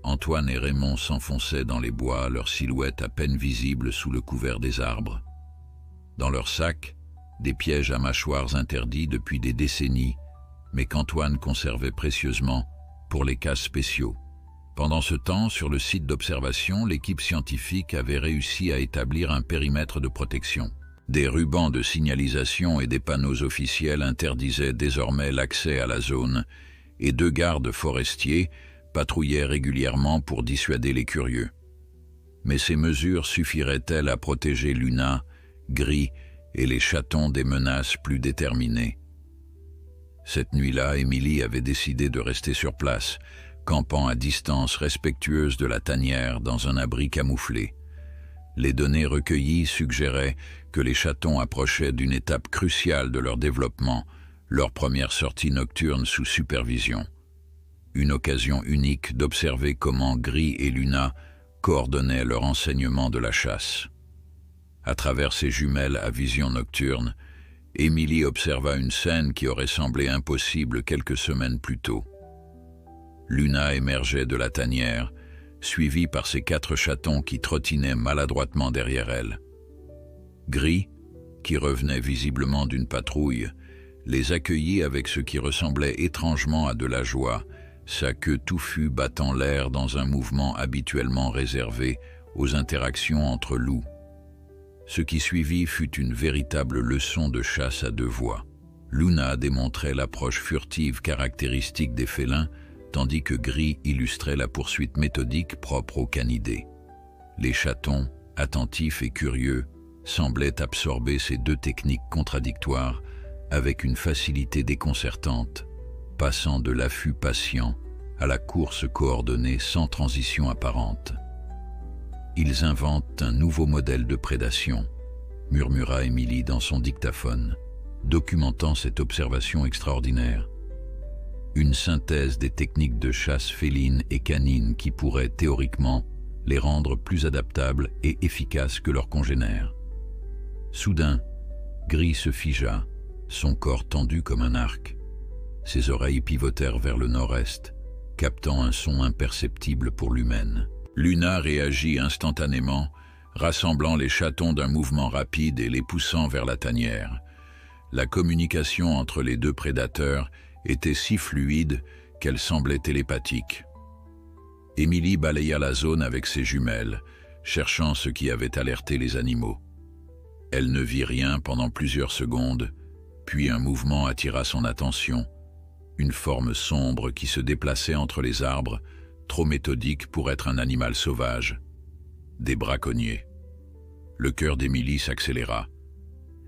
Antoine et Raymond s'enfonçaient dans les bois, leurs silhouettes à peine visibles sous le couvert des arbres. Dans leurs sacs, des pièges à mâchoires interdits depuis des décennies, mais qu'Antoine conservait précieusement pour les cas spéciaux. Pendant ce temps, sur le site d'observation, l'équipe scientifique avait réussi à établir un périmètre de protection. Des rubans de signalisation et des panneaux officiels interdisaient désormais l'accès à la zone, et 2 gardes forestiers patrouillaient régulièrement pour dissuader les curieux. Mais ces mesures suffiraient-elles à protéger Luna, Gris et les chatons des menaces plus déterminées? Cette nuit-là, Emily avait décidé de rester sur place, campant à distance respectueuse de la tanière dans un abri camouflé. Les données recueillies suggéraient que les chatons approchaient d'une étape cruciale de leur développement, leur première sortie nocturne sous supervision. Une occasion unique d'observer comment Gris et Luna coordonnaient leur enseignement de la chasse. À travers ses jumelles à vision nocturne, Emily observa une scène qui aurait semblé impossible quelques semaines plus tôt. Luna émergeait de la tanière, suivie par ses 4 chatons qui trottinaient maladroitement derrière elle. Gris, qui revenait visiblement d'une patrouille, les accueillit avec ce qui ressemblait étrangement à de la joie, sa queue touffue battant l'air dans un mouvement habituellement réservé aux interactions entre loups. Ce qui suivit fut une véritable leçon de chasse à 2 voix. Luna démontrait l'approche furtive caractéristique des félins, tandis que Gris illustrait la poursuite méthodique propre aux canidés. Les chatons, attentifs et curieux, semblaient absorber ces 2 techniques contradictoires avec une facilité déconcertante, passant de l'affût patient à la course coordonnée sans transition apparente. Ils inventent un nouveau modèle de prédation, murmura Emily dans son dictaphone, documentant cette observation extraordinaire. Une synthèse des techniques de chasse féline et canine qui pourrait, théoriquement, les rendre plus adaptables et efficaces que leurs congénères. Soudain, Gris se figea, son corps tendu comme un arc. Ses oreilles pivotèrent vers le nord-est, captant un son imperceptible pour l'humaine. Luna réagit instantanément, rassemblant les chatons d'un mouvement rapide et les poussant vers la tanière. La communication entre les deux prédateurs était si fluide qu'elle semblait télépathique. Émilie balaya la zone avec ses jumelles, cherchant ce qui avait alerté les animaux. Elle ne vit rien pendant plusieurs secondes, puis un mouvement attira son attention, une forme sombre qui se déplaçait entre les arbres, trop méthodique pour être un animal sauvage. Des braconniers. Le cœur d'Émilie s'accéléra.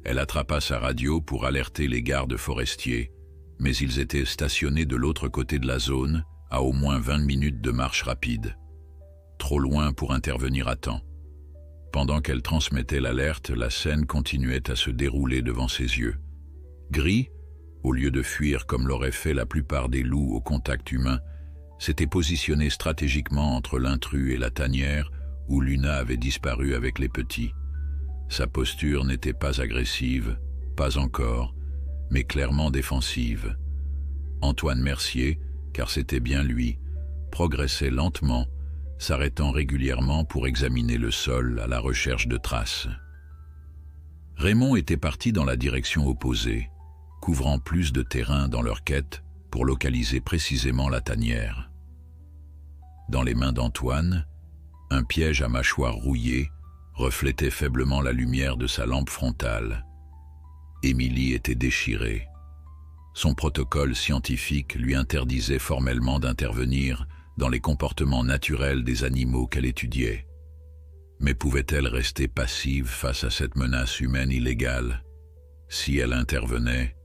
Elle attrapa sa radio pour alerter les gardes forestiers, mais ils étaient stationnés de l'autre côté de la zone, à au moins 20 minutes de marche rapide. Trop loin pour intervenir à temps. Pendant qu'elle transmettait l'alerte, la scène continuait à se dérouler devant ses yeux. Gris, au lieu de fuir comme l'auraient fait la plupart des loups au contact humain, s'était positionné stratégiquement entre l'intrus et la tanière où Luna avait disparu avec les petits. Sa posture n'était pas agressive, pas encore, mais clairement défensive. Antoine Mercier, car c'était bien lui, progressait lentement, s'arrêtant régulièrement pour examiner le sol à la recherche de traces. Raymond était parti dans la direction opposée, couvrant plus de terrain dans leur quête pour localiser précisément la tanière. Dans les mains d'Antoine, un piège à mâchoire rouillée reflétait faiblement la lumière de sa lampe frontale. Émilie était déchirée. Son protocole scientifique lui interdisait formellement d'intervenir dans les comportements naturels des animaux qu'elle étudiait. Mais pouvait-elle rester passive face à cette menace humaine illégale? Si elle intervenait,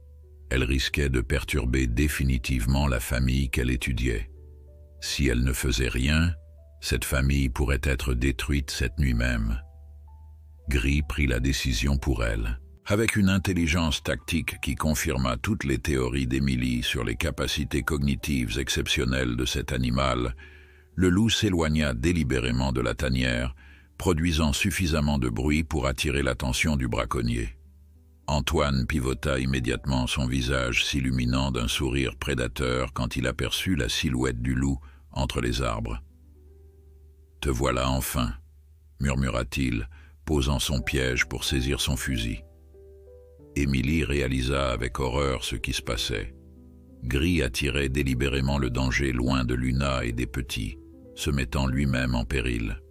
elle risquait de perturber définitivement la famille qu'elle étudiait. Si elle ne faisait rien, cette famille pourrait être détruite cette nuit même. Gris prit la décision pour elle. Avec une intelligence tactique qui confirma toutes les théories d'Émilie sur les capacités cognitives exceptionnelles de cet animal, le loup s'éloigna délibérément de la tanière, produisant suffisamment de bruit pour attirer l'attention du braconnier. Antoine pivota immédiatement, son visage s'illuminant d'un sourire prédateur quand il aperçut la silhouette du loup entre les arbres. « Te voilà enfin », murmura-t-il, posant son piège pour saisir son fusil. Émilie réalisa avec horreur ce qui se passait. Gris attirait délibérément le danger loin de Luna et des petits, se mettant lui-même en péril.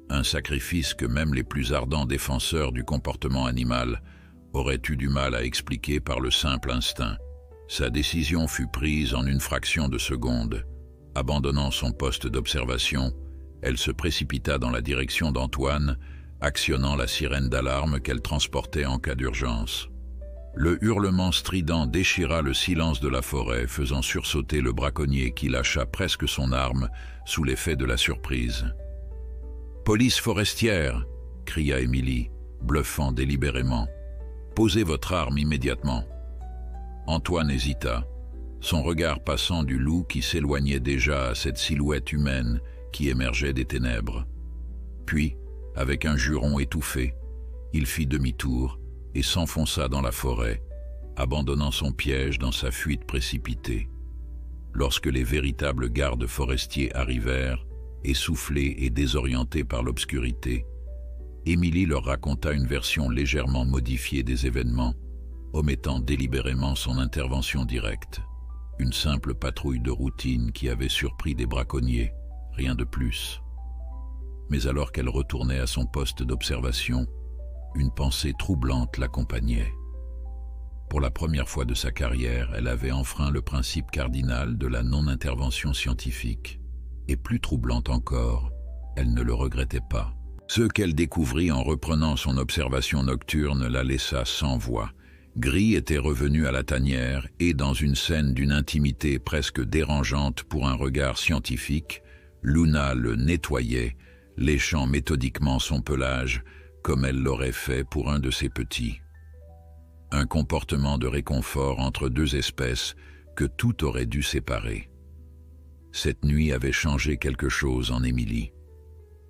Un sacrifice que même les plus ardents défenseurs du comportement animal auraient eu du mal à expliquer par le simple instinct. Sa décision fut prise en une fraction de seconde. Abandonnant son poste d'observation, elle se précipita dans la direction d'Antoine, actionnant la sirène d'alarme qu'elle transportait en cas d'urgence. Le hurlement strident déchira le silence de la forêt, faisant sursauter le braconnier qui lâcha presque son arme sous l'effet de la surprise. « Police forestière !» cria Émilie, bluffant délibérément. « Posez votre arme immédiatement. » Antoine hésita, son regard passant du loup qui s'éloignait déjà à cette silhouette humaine qui émergeait des ténèbres. Puis, avec un juron étouffé, il fit demi-tour et s'enfonça dans la forêt, abandonnant son piège dans sa fuite précipitée. Lorsque les véritables gardes forestiers arrivèrent, essoufflés et désorientés par l'obscurité, Émilie leur raconta une version légèrement modifiée des événements, omettant délibérément son intervention directe. Une simple patrouille de routine qui avait surpris des braconniers, rien de plus. Mais alors qu'elle retournait à son poste d'observation, une pensée troublante l'accompagnait. Pour la première fois de sa carrière, elle avait enfreint le principe cardinal de la non-intervention scientifique. Et plus troublante encore, elle ne le regrettait pas. Ce qu'elle découvrit en reprenant son observation nocturne la laissa sans voix. Gris était revenu à la tanière et, dans une scène d'une intimité presque dérangeante pour un regard scientifique, Luna le nettoyait, léchant méthodiquement son pelage, comme elle l'aurait fait pour un de ses petits. Un comportement de réconfort entre deux espèces que tout aurait dû séparer. Cette nuit avait changé quelque chose en Émilie.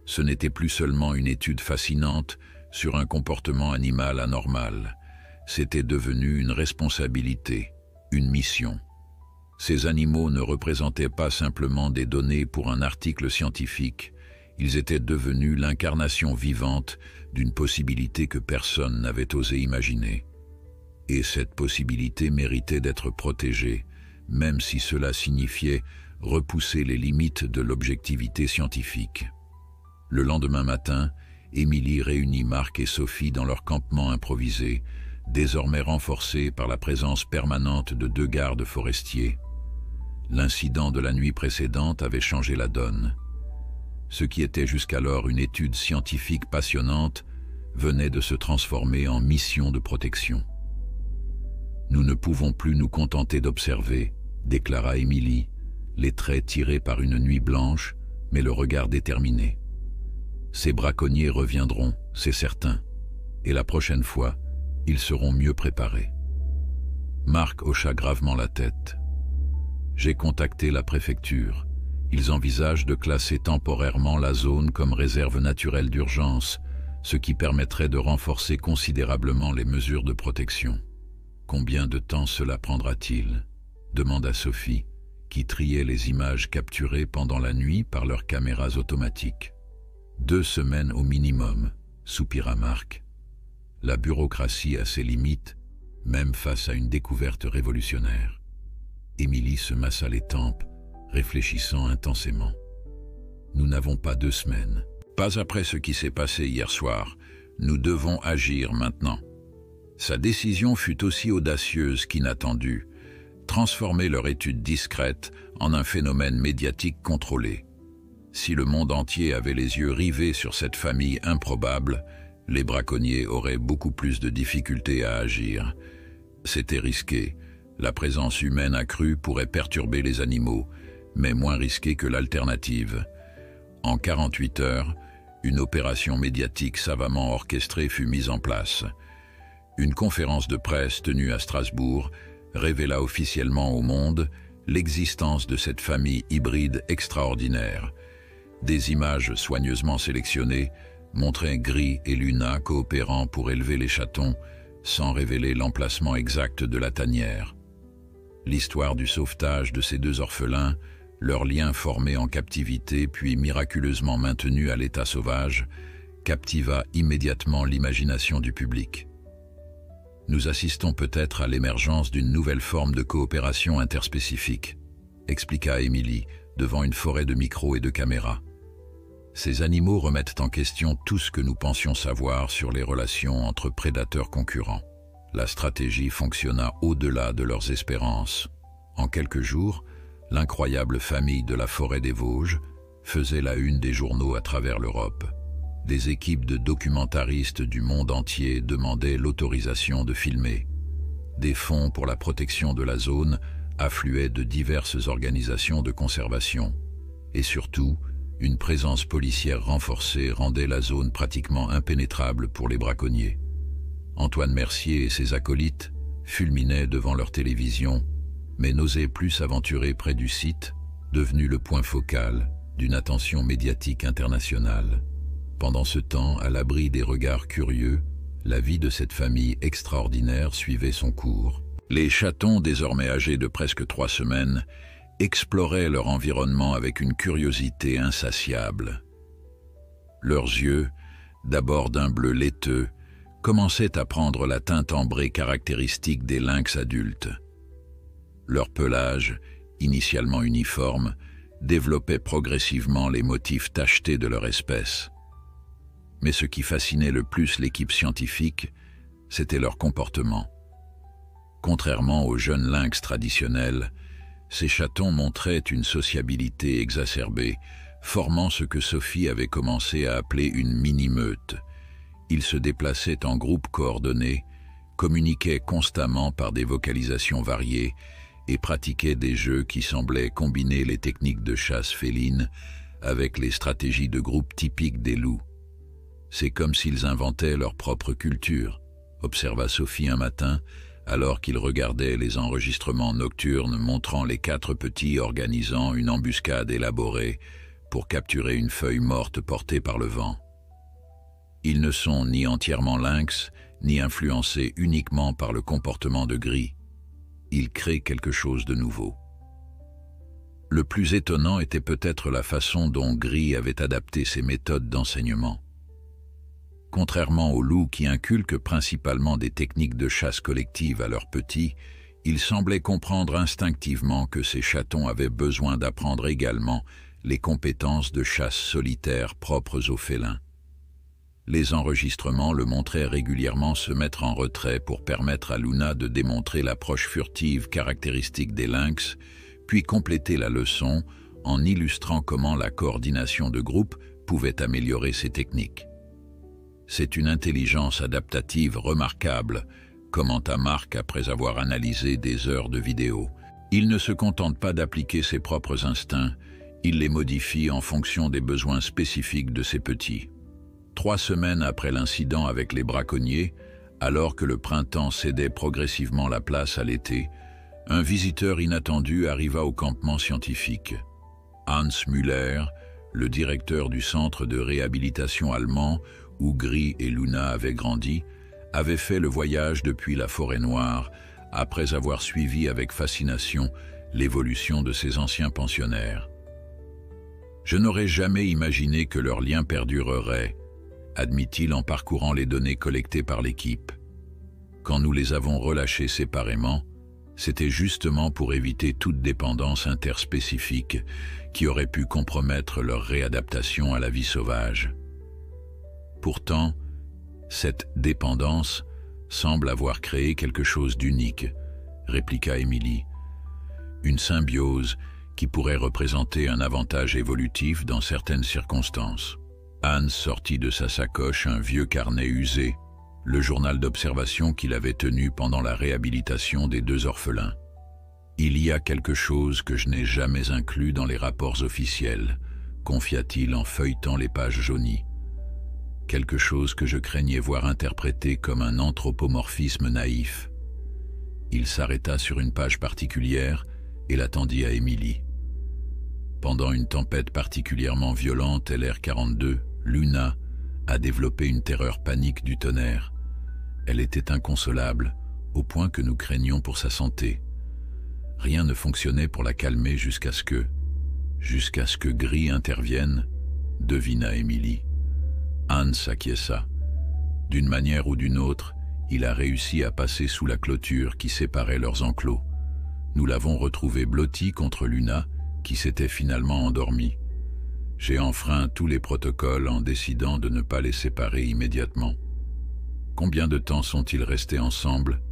Ce n'était plus seulement une étude fascinante, sur un comportement animal anormal. C'était devenu une responsabilité, une mission. Ces animaux ne représentaient pas simplement des données pour un article scientifique, ils étaient devenus l'incarnation vivante d'une possibilité que personne n'avait osé imaginer. Et cette possibilité méritait d'être protégée, même si cela signifiait repousser les limites de l'objectivité scientifique. Le lendemain matin, Émilie réunit Marc et Sophie dans leur campement improvisé, désormais renforcé par la présence permanente de 2 gardes forestiers. L'incident de la nuit précédente avait changé la donne. Ce qui était jusqu'alors une étude scientifique passionnante venait de se transformer en mission de protection. « Nous ne pouvons plus nous contenter d'observer », déclara Émilie, les traits tirés par une nuit blanche, mais le regard déterminé. « Ces braconniers reviendront, c'est certain, et la prochaine fois, ils seront mieux préparés. » Marc hocha gravement la tête. « J'ai contacté la préfecture. Ils envisagent de classer temporairement la zone comme réserve naturelle d'urgence, ce qui permettrait de renforcer considérablement les mesures de protection. » « Combien de temps cela prendra-t-il » demanda Sophie, qui triait les images capturées pendant la nuit par leurs caméras automatiques. « 2 semaines au minimum, soupira Marc. La bureaucratie a ses limites, même face à une découverte révolutionnaire. Émilie se massa les tempes, réfléchissant intensément. Nous n'avons pas 2 semaines. Pas après ce qui s'est passé hier soir. Nous devons agir maintenant. Sa décision fut aussi audacieuse qu'inattendue, transformer leur étude discrète en un phénomène médiatique contrôlé. Si le monde entier avait les yeux rivés sur cette famille improbable, les braconniers auraient beaucoup plus de difficultés à agir. C'était risqué. La présence humaine accrue pourrait perturber les animaux, mais moins risqué que l'alternative. En 48 heures, une opération médiatique savamment orchestrée fut mise en place. Une conférence de presse tenue à Strasbourg révéla officiellement au monde l'existence de cette famille hybride extraordinaire. Des images soigneusement sélectionnées montraient Gris et Luna coopérant pour élever les chatons, sans révéler l'emplacement exact de la tanière. L'histoire du sauvetage de ces 2 orphelins, leur lien formé en captivité puis miraculeusement maintenu à l'état sauvage, captiva immédiatement l'imagination du public. Nous assistons peut-être à l'émergence d'une nouvelle forme de coopération interspécifique, expliqua Émilie, devant une forêt de micros et de caméras. Ces animaux remettent en question tout ce que nous pensions savoir sur les relations entre prédateurs concurrents. La stratégie fonctionna au-delà de leurs espérances. En quelques jours, l'incroyable famille de la forêt des Vosges faisait la une des journaux à travers l'Europe. Des équipes de documentaristes du monde entier demandaient l'autorisation de filmer. Des fonds pour la protection de la zone affluaient de diverses organisations de conservation. Et surtout, une présence policière renforcée rendait la zone pratiquement impénétrable pour les braconniers. Antoine Mercier et ses acolytes fulminaient devant leur télévision, mais n'osaient plus s'aventurer près du site, devenu le point focal d'une attention médiatique internationale. Pendant ce temps, à l'abri des regards curieux, la vie de cette famille extraordinaire suivait son cours. Les chatons, désormais âgés de presque 3 semaines, exploraient leur environnement avec une curiosité insatiable. Leurs yeux, d'abord d'un bleu laiteux, commençaient à prendre la teinte ambrée caractéristique des lynx adultes. Leur pelage, initialement uniforme, développait progressivement les motifs tachetés de leur espèce. Mais ce qui fascinait le plus l'équipe scientifique, c'était leur comportement. Contrairement aux jeunes lynx traditionnels, ces chatons montraient une sociabilité exacerbée, formant ce que Sophie avait commencé à appeler une mini-meute. Ils se déplaçaient en groupes coordonnés, communiquaient constamment par des vocalisations variées et pratiquaient des jeux qui semblaient combiner les techniques de chasse féline avec les stratégies de groupe typiques des loups. C'est comme s'ils inventaient leur propre culture, observa Sophie un matin, alors qu'ils regardaient les enregistrements nocturnes montrant les 4 petits organisant une embuscade élaborée pour capturer une feuille morte portée par le vent. Ils ne sont ni entièrement lynx, ni influencés uniquement par le comportement de Gris. Ils créent quelque chose de nouveau. Le plus étonnant était peut-être la façon dont Gris avait adapté ses méthodes d'enseignement. Contrairement aux loups qui inculquent principalement des techniques de chasse collective à leurs petits, il semblait comprendre instinctivement que ces chatons avaient besoin d'apprendre également les compétences de chasse solitaire propres aux félins. Les enregistrements le montraient régulièrement se mettre en retrait pour permettre à Luna de démontrer l'approche furtive caractéristique des lynx, puis compléter la leçon en illustrant comment la coordination de groupe pouvait améliorer ses techniques. C'est une intelligence adaptative remarquable, commenta Mark après avoir analysé des heures de vidéos. Il ne se contente pas d'appliquer ses propres instincts, il les modifie en fonction des besoins spécifiques de ses petits. 3 semaines après l'incident avec les braconniers, alors que le printemps cédait progressivement la place à l'été, un visiteur inattendu arriva au campement scientifique. Hans Müller, le directeur du centre de réhabilitation allemand où Gris et Luna avaient grandi, avait fait le voyage depuis la forêt noire, après avoir suivi avec fascination l'évolution de ses anciens pensionnaires. « Je n'aurais jamais imaginé que leur lien perdurerait », admit-il en parcourant les données collectées par l'équipe. Quand nous les avons relâchés séparément, c'était justement pour éviter toute dépendance interspécifique qui aurait pu compromettre leur réadaptation à la vie sauvage. Pourtant, cette dépendance semble avoir créé quelque chose d'unique, répliqua Emily. Une symbiose qui pourrait représenter un avantage évolutif dans certaines circonstances. Hans sortit de sa sacoche un vieux carnet usé, le journal d'observation qu'il avait tenu pendant la réhabilitation des 2 orphelins. « Il y a quelque chose que je n'ai jamais inclus dans les rapports officiels », confia-t-il en feuilletant les pages jaunies. « Quelque chose que je craignais voir interprété comme un anthropomorphisme naïf. » Il s'arrêta sur une page particulière et la tendit à Emily. Pendant une tempête particulièrement violente LR42, Luna a développé une terreur panique du tonnerre. Elle était inconsolable, au point que nous craignions pour sa santé. Rien ne fonctionnait pour la calmer jusqu'à ce que Gris intervienne, devina Emily. Hans acquiesça. D'une manière ou d'une autre, il a réussi à passer sous la clôture qui séparait leurs enclos. Nous l'avons retrouvé blotti contre Luna, qui s'était finalement endormie. J'ai enfreint tous les protocoles en décidant de ne pas les séparer immédiatement. Combien de temps sont-ils restés ensemble?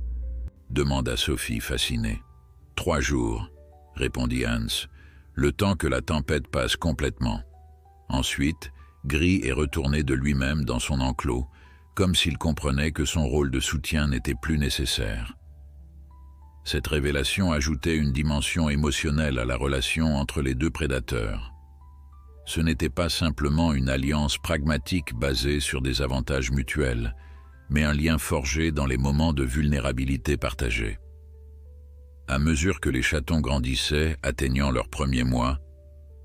Demanda Sophie fascinée. 3 jours, répondit Hans, le temps que la tempête passe complètement. Ensuite, Gris est retourné de lui-même dans son enclos, comme s'il comprenait que son rôle de soutien n'était plus nécessaire. Cette révélation ajoutait une dimension émotionnelle à la relation entre les 2 prédateurs. Ce n'était pas simplement une alliance pragmatique basée sur des avantages mutuels, mais un lien forgé dans les moments de vulnérabilité partagée. À mesure que les chatons grandissaient, atteignant leurs premiers mois,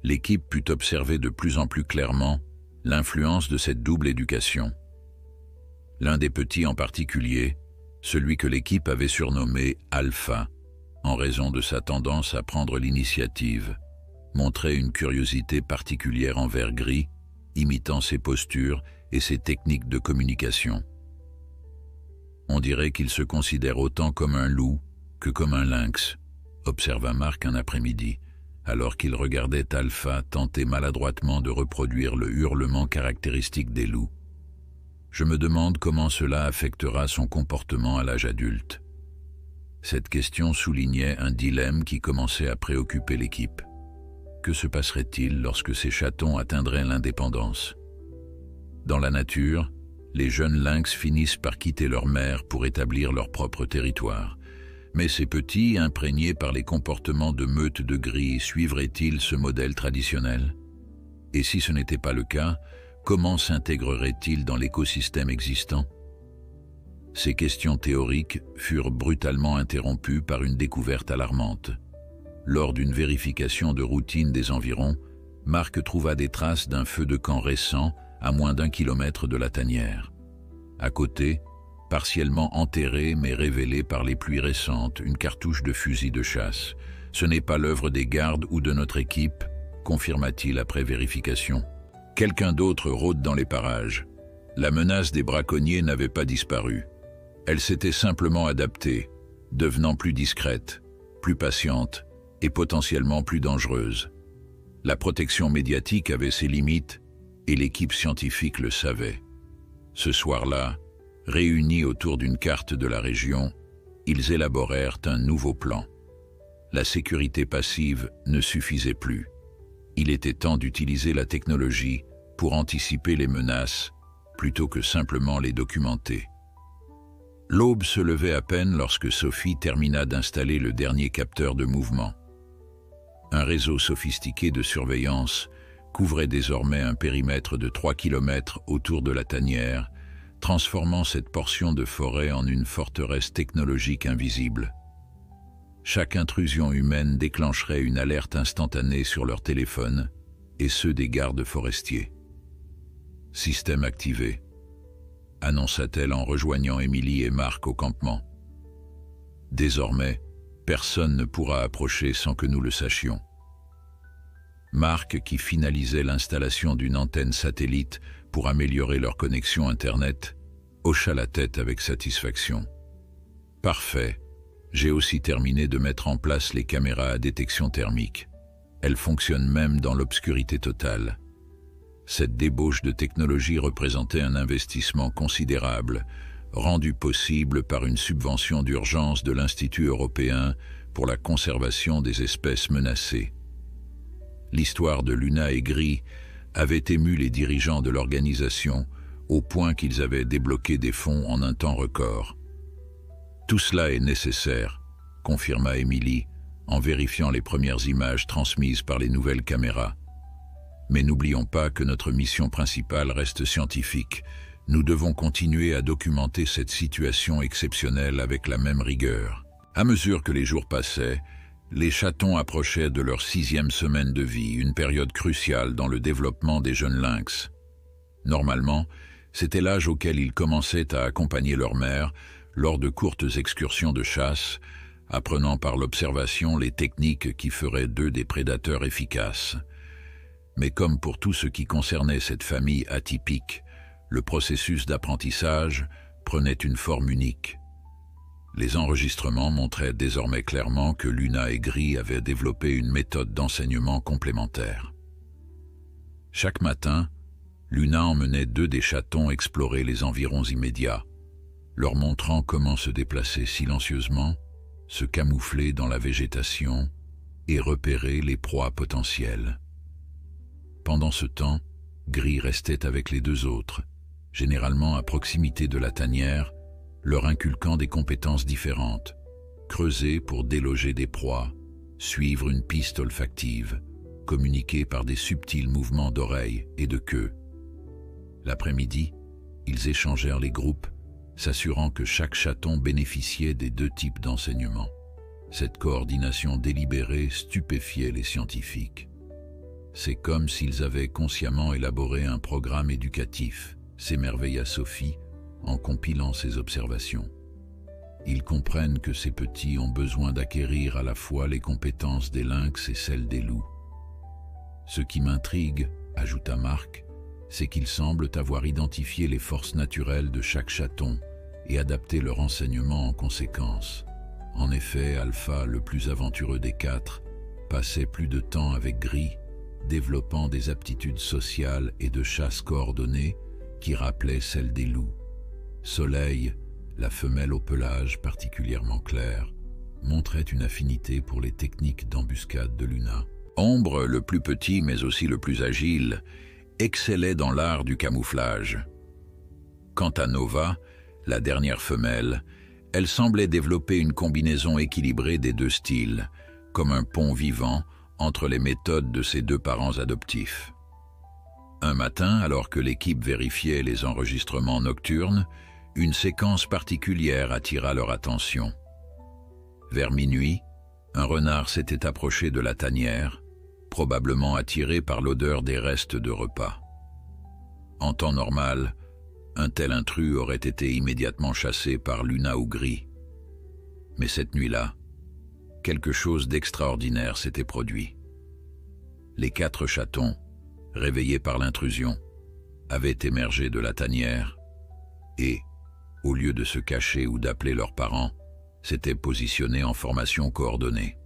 l'équipe put observer de plus en plus clairement l'influence de cette double éducation. L'un des petits en particulier, celui que l'équipe avait surnommé Alpha, en raison de sa tendance à prendre l'initiative, montrait une curiosité particulière envers Gris, imitant ses postures et ses techniques de communication. On dirait qu'il se considère autant comme un loup que comme un lynx, observa Mark un après-midi, alors qu'il regardait Alpha tenter maladroitement de reproduire le hurlement caractéristique des loups. Je me demande comment cela affectera son comportement à l'âge adulte. Cette question soulignait un dilemme qui commençait à préoccuper l'équipe. Que se passerait-il lorsque ces chatons atteindraient l'indépendance? Dans la nature, les jeunes lynx finissent par quitter leur mère pour établir leur propre territoire. Mais ces petits, imprégnés par les comportements de meute de Gris, suivraient-ils ce modèle traditionnel? Et si ce n'était pas le cas, comment s'intégrerait-il dans l'écosystème existant? Ces questions théoriques furent brutalement interrompues par une découverte alarmante. Lors d'une vérification de routine des environs, Mark trouva des traces d'un feu de camp récent à moins d'1 kilomètre de la tanière. À côté, partiellement enterrée mais révélée par les pluies récentes, une cartouche de fusil de chasse. Ce n'est pas l'œuvre des gardes ou de notre équipe, confirma-t-il après vérification. Quelqu'un d'autre rôde dans les parages. La menace des braconniers n'avait pas disparu. Elle s'était simplement adaptée, devenant plus discrète, plus patiente et potentiellement plus dangereuse. La protection médiatique avait ses limites et l'équipe scientifique le savait. Ce soir-là, réunis autour d'une carte de la région, ils élaborèrent un nouveau plan. La sécurité passive ne suffisait plus. Il était temps d'utiliser la technologie pour anticiper les menaces, plutôt que simplement les documenter. L'aube se levait à peine lorsque Sophie termina d'installer le dernier capteur de mouvement. Un réseau sophistiqué de surveillance couvrait désormais un périmètre de 3 km autour de la tanière, transformant cette portion de forêt en une forteresse technologique invisible. Chaque intrusion humaine déclencherait une alerte instantanée sur leur téléphone et ceux des gardes forestiers. « Système activé », annonça-t-elle en rejoignant Émilie et Marc au campement. « Désormais, personne ne pourra approcher sans que nous le sachions. » Marc, qui finalisait l'installation d'une antenne satellite pour améliorer leur connexion Internet, hocha la tête avec satisfaction. « Parfait. J'ai aussi terminé de mettre en place les caméras à détection thermique. Elles fonctionnent même dans l'obscurité totale. » Cette débauche de technologie représentait un investissement considérable, rendu possible par une subvention d'urgence de l'Institut européen pour la conservation des espèces menacées. L'histoire de Luna et Gris avait ému les dirigeants de l'organisation au point qu'ils avaient débloqué des fonds en un temps record. « Tout cela est nécessaire », confirma Émilie, en vérifiant les premières images transmises par les nouvelles caméras. « Mais n'oublions pas que notre mission principale reste scientifique. Nous devons continuer à documenter cette situation exceptionnelle avec la même rigueur. » À mesure que les jours passaient, les chatons approchaient de leur 6e semaine de vie, une période cruciale dans le développement des jeunes lynx. Normalement, c'était l'âge auquel ils commençaient à accompagner leur mère lors de courtes excursions de chasse, apprenant par l'observation les techniques qui feraient d'eux des prédateurs efficaces. Mais comme pour tout ce qui concernait cette famille atypique, le processus d'apprentissage prenait une forme unique. Les enregistrements montraient désormais clairement que Luna et Gris avaient développé une méthode d'enseignement complémentaire. Chaque matin, Luna emmenait 2 des chatons explorer les environs immédiats, leur montrant comment se déplacer silencieusement, se camoufler dans la végétation et repérer les proies potentielles. Pendant ce temps, Gris restait avec les 2 autres, généralement à proximité de la tanière, leur inculquant des compétences différentes, creuser pour déloger des proies, suivre une piste olfactive, communiquer par des subtils mouvements d'oreilles et de queue. L'après-midi, ils échangèrent les groupes, s'assurant que chaque chaton bénéficiait des 2 types d'enseignement. Cette coordination délibérée stupéfiait les scientifiques. C'est comme s'ils avaient consciemment élaboré un programme éducatif, s'émerveilla Sophie, en compilant ses observations. Ils comprennent que ces petits ont besoin d'acquérir à la fois les compétences des lynx et celles des loups. Ce qui m'intrigue, ajouta Marc, c'est qu'ils semblent avoir identifié les forces naturelles de chaque chaton et adapté leur enseignement en conséquence. En effet, Alpha, le plus aventureux des 4, passait plus de temps avec Gris, développant des aptitudes sociales et de chasse coordonnées qui rappelaient celles des loups. Soleil, la femelle au pelage particulièrement clair, montrait une affinité pour les techniques d'embuscade de Luna. Ombre, le plus petit mais aussi le plus agile, excellait dans l'art du camouflage. Quant à Nova, la dernière femelle, elle semblait développer une combinaison équilibrée des 2 styles, comme un pont vivant entre les méthodes de ses 2 parents adoptifs. Un matin, alors que l'équipe vérifiait les enregistrements nocturnes, une séquence particulière attira leur attention. Vers minuit, un renard s'était approché de la tanière, probablement attiré par l'odeur des restes de repas. En temps normal, un tel intrus aurait été immédiatement chassé par Luna ou Gris. Mais cette nuit-là, quelque chose d'extraordinaire s'était produit. Les 4 chatons, réveillés par l'intrusion, avaient émergé de la tanière et, au lieu de se cacher ou d'appeler leurs parents, s'étaient positionnés en formation coordonnée.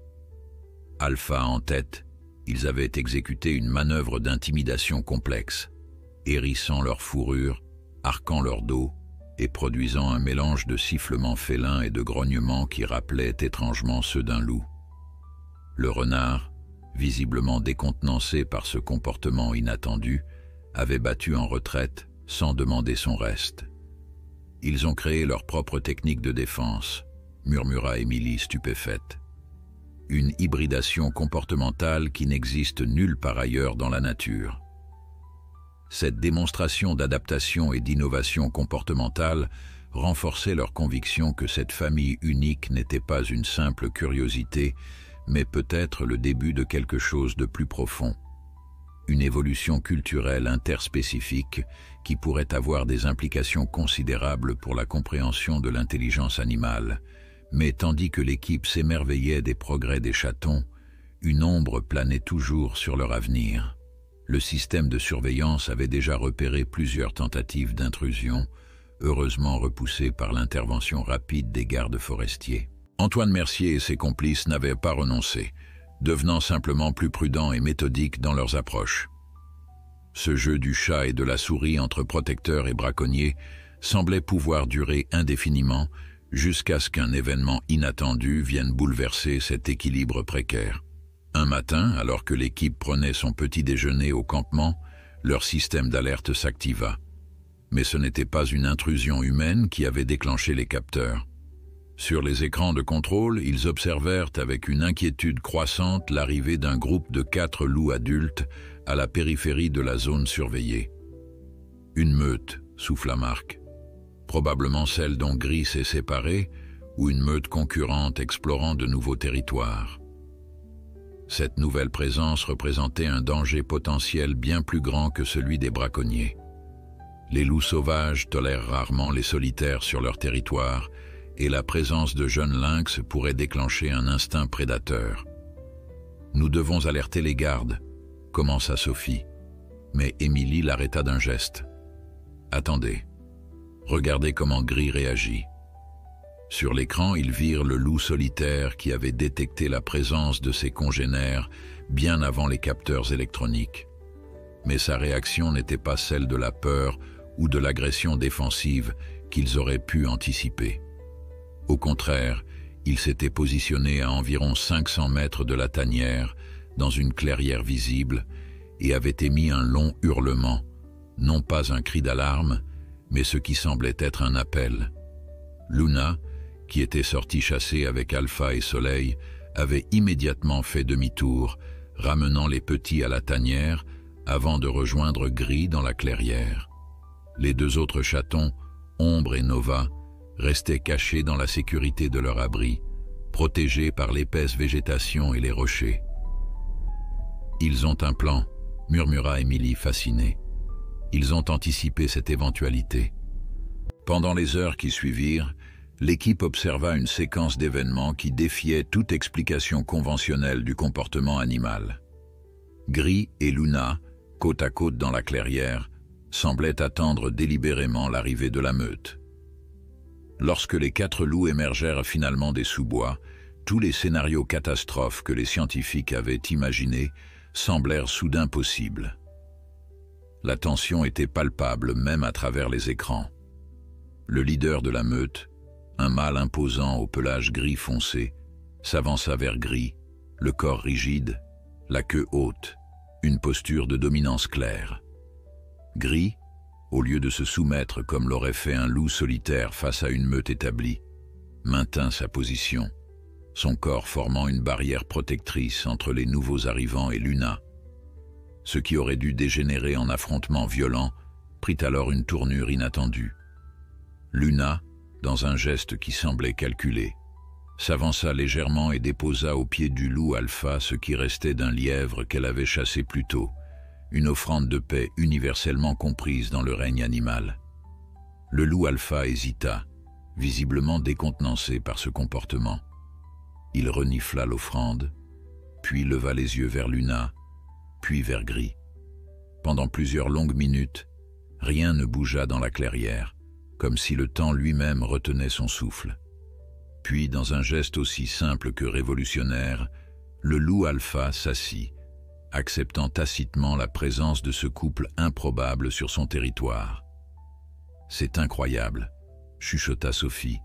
Alpha en tête, ils avaient exécuté une manœuvre d'intimidation complexe, hérissant leur fourrure, arquant leur dos et produisant un mélange de sifflements félins et de grognements qui rappelaient étrangement ceux d'un loup. Le renard, visiblement décontenancé par ce comportement inattendu, avait battu en retraite sans demander son reste. Ils ont créé leur propre technique de défense, murmura Émilie stupéfaite. Une hybridation comportementale qui n'existe nulle part ailleurs dans la nature. Cette démonstration d'adaptation et d'innovation comportementale renforçait leur conviction que cette famille unique n'était pas une simple curiosité, mais peut-être le début de quelque chose de plus profond. Une évolution culturelle interspécifique qui pourrait avoir des implications considérables pour la compréhension de l'intelligence animale. Mais tandis que l'équipe s'émerveillait des progrès des chatons, une ombre planait toujours sur leur avenir. Le système de surveillance avait déjà repéré plusieurs tentatives d'intrusion, heureusement repoussées par l'intervention rapide des gardes forestiers. Antoine Mercier et ses complices n'avaient pas renoncé, devenant simplement plus prudents et méthodiques dans leurs approches. Ce jeu du chat et de la souris entre protecteurs et braconniers semblait pouvoir durer indéfiniment, jusqu'à ce qu'un événement inattendu vienne bouleverser cet équilibre précaire. Un matin, alors que l'équipe prenait son petit déjeuner au campement, leur système d'alerte s'activa. Mais ce n'était pas une intrusion humaine qui avait déclenché les capteurs. Sur les écrans de contrôle, ils observèrent avec une inquiétude croissante l'arrivée d'un groupe de 4 loups adultes à la périphérie de la zone surveillée. Une meute, souffla Marc. Probablement celle dont Gris s'est séparé, ou une meute concurrente explorant de nouveaux territoires. Cette nouvelle présence représentait un danger potentiel bien plus grand que celui des braconniers. Les loups sauvages tolèrent rarement les solitaires sur leur territoire, et la présence de jeunes lynx pourrait déclencher un instinct prédateur. « Nous devons alerter les gardes », commença Sophie, mais Émilie l'arrêta d'un geste. « Attendez, regardez comment Gris réagit. » Sur l'écran, ils virent le loup solitaire qui avait détecté la présence de ses congénères bien avant les capteurs électroniques. Mais sa réaction n'était pas celle de la peur ou de l'agression défensive qu'ils auraient pu anticiper. Au contraire, il s'était positionné à environ 500 mètres de la tanière, dans une clairière visible, et avait émis un long hurlement, non pas un cri d'alarme, mais ce qui semblait être un appel. Luna, qui était sortie chasser avec Alpha et Soleil, avait immédiatement fait demi-tour, ramenant les petits à la tanière avant de rejoindre Gris dans la clairière. Les 2 autres chatons, Ombre et Nova, restaient cachés dans la sécurité de leur abri, protégés par l'épaisse végétation et les rochers. « Ils ont un plan », murmura Émilie fascinée. « Ils ont anticipé cette éventualité. » Pendant les heures qui suivirent, l'équipe observa une séquence d'événements qui défiait toute explication conventionnelle du comportement animal. Gris et Luna, côte à côte dans la clairière, semblaient attendre délibérément l'arrivée de la meute. Lorsque les 4 loups émergèrent finalement des sous-bois, tous les scénarios catastrophes que les scientifiques avaient imaginés semblèrent soudain possibles. La tension était palpable même à travers les écrans. Le leader de la meute, un mâle imposant au pelage gris foncé, s'avança vers Gris, le corps rigide, la queue haute, une posture de dominance claire. Gris, au lieu de se soumettre comme l'aurait fait un loup solitaire face à une meute établie, maintint sa position, son corps formant une barrière protectrice entre les nouveaux arrivants et Luna. Ce qui aurait dû dégénérer en affrontement violent prit alors une tournure inattendue. Luna, dans un geste qui semblait calculé, s'avança légèrement et déposa au pied du loup Alpha ce qui restait d'un lièvre qu'elle avait chassé plus tôt, une offrande de paix universellement comprise dans le règne animal. Le loup alpha hésita, visiblement décontenancé par ce comportement. Il renifla l'offrande, puis leva les yeux vers Luna, puis vers Gris. Pendant plusieurs longues minutes, rien ne bougea dans la clairière, comme si le temps lui-même retenait son souffle. Puis, dans un geste aussi simple que révolutionnaire, le loup alpha s'assit, acceptant tacitement la présence de ce couple improbable sur son territoire. « C'est incroyable », chuchota Sophie,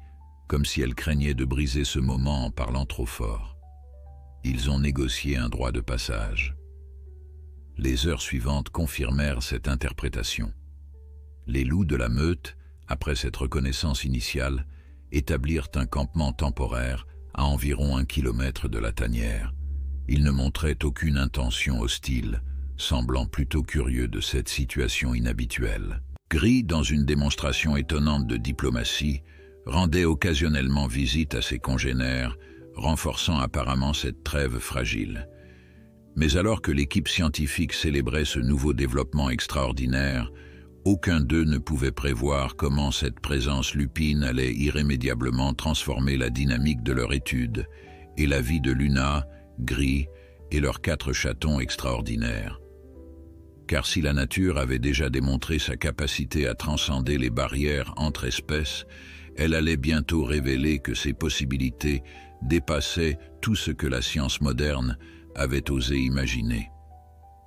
comme si elle craignait de briser ce moment en parlant trop fort. Ils ont négocié un droit de passage. Les heures suivantes confirmèrent cette interprétation. Les loups de la meute, après cette reconnaissance initiale, établirent un campement temporaire à environ 1 kilomètre de la tanière. Ils ne montraient aucune intention hostile, semblant plutôt curieux de cette situation inhabituelle. Gris, dans une démonstration étonnante de diplomatie, rendait occasionnellement visite à ses congénères, renforçant apparemment cette trêve fragile. Mais alors que l'équipe scientifique célébrait ce nouveau développement extraordinaire, aucun d'eux ne pouvait prévoir comment cette présence lupine allait irrémédiablement transformer la dynamique de leur étude et la vie de Luna, Gris et leurs 4 chatons extraordinaires. Car si la nature avait déjà démontré sa capacité à transcender les barrières entre espèces, elle allait bientôt révéler que ses possibilités dépassaient tout ce que la science moderne avait osé imaginer.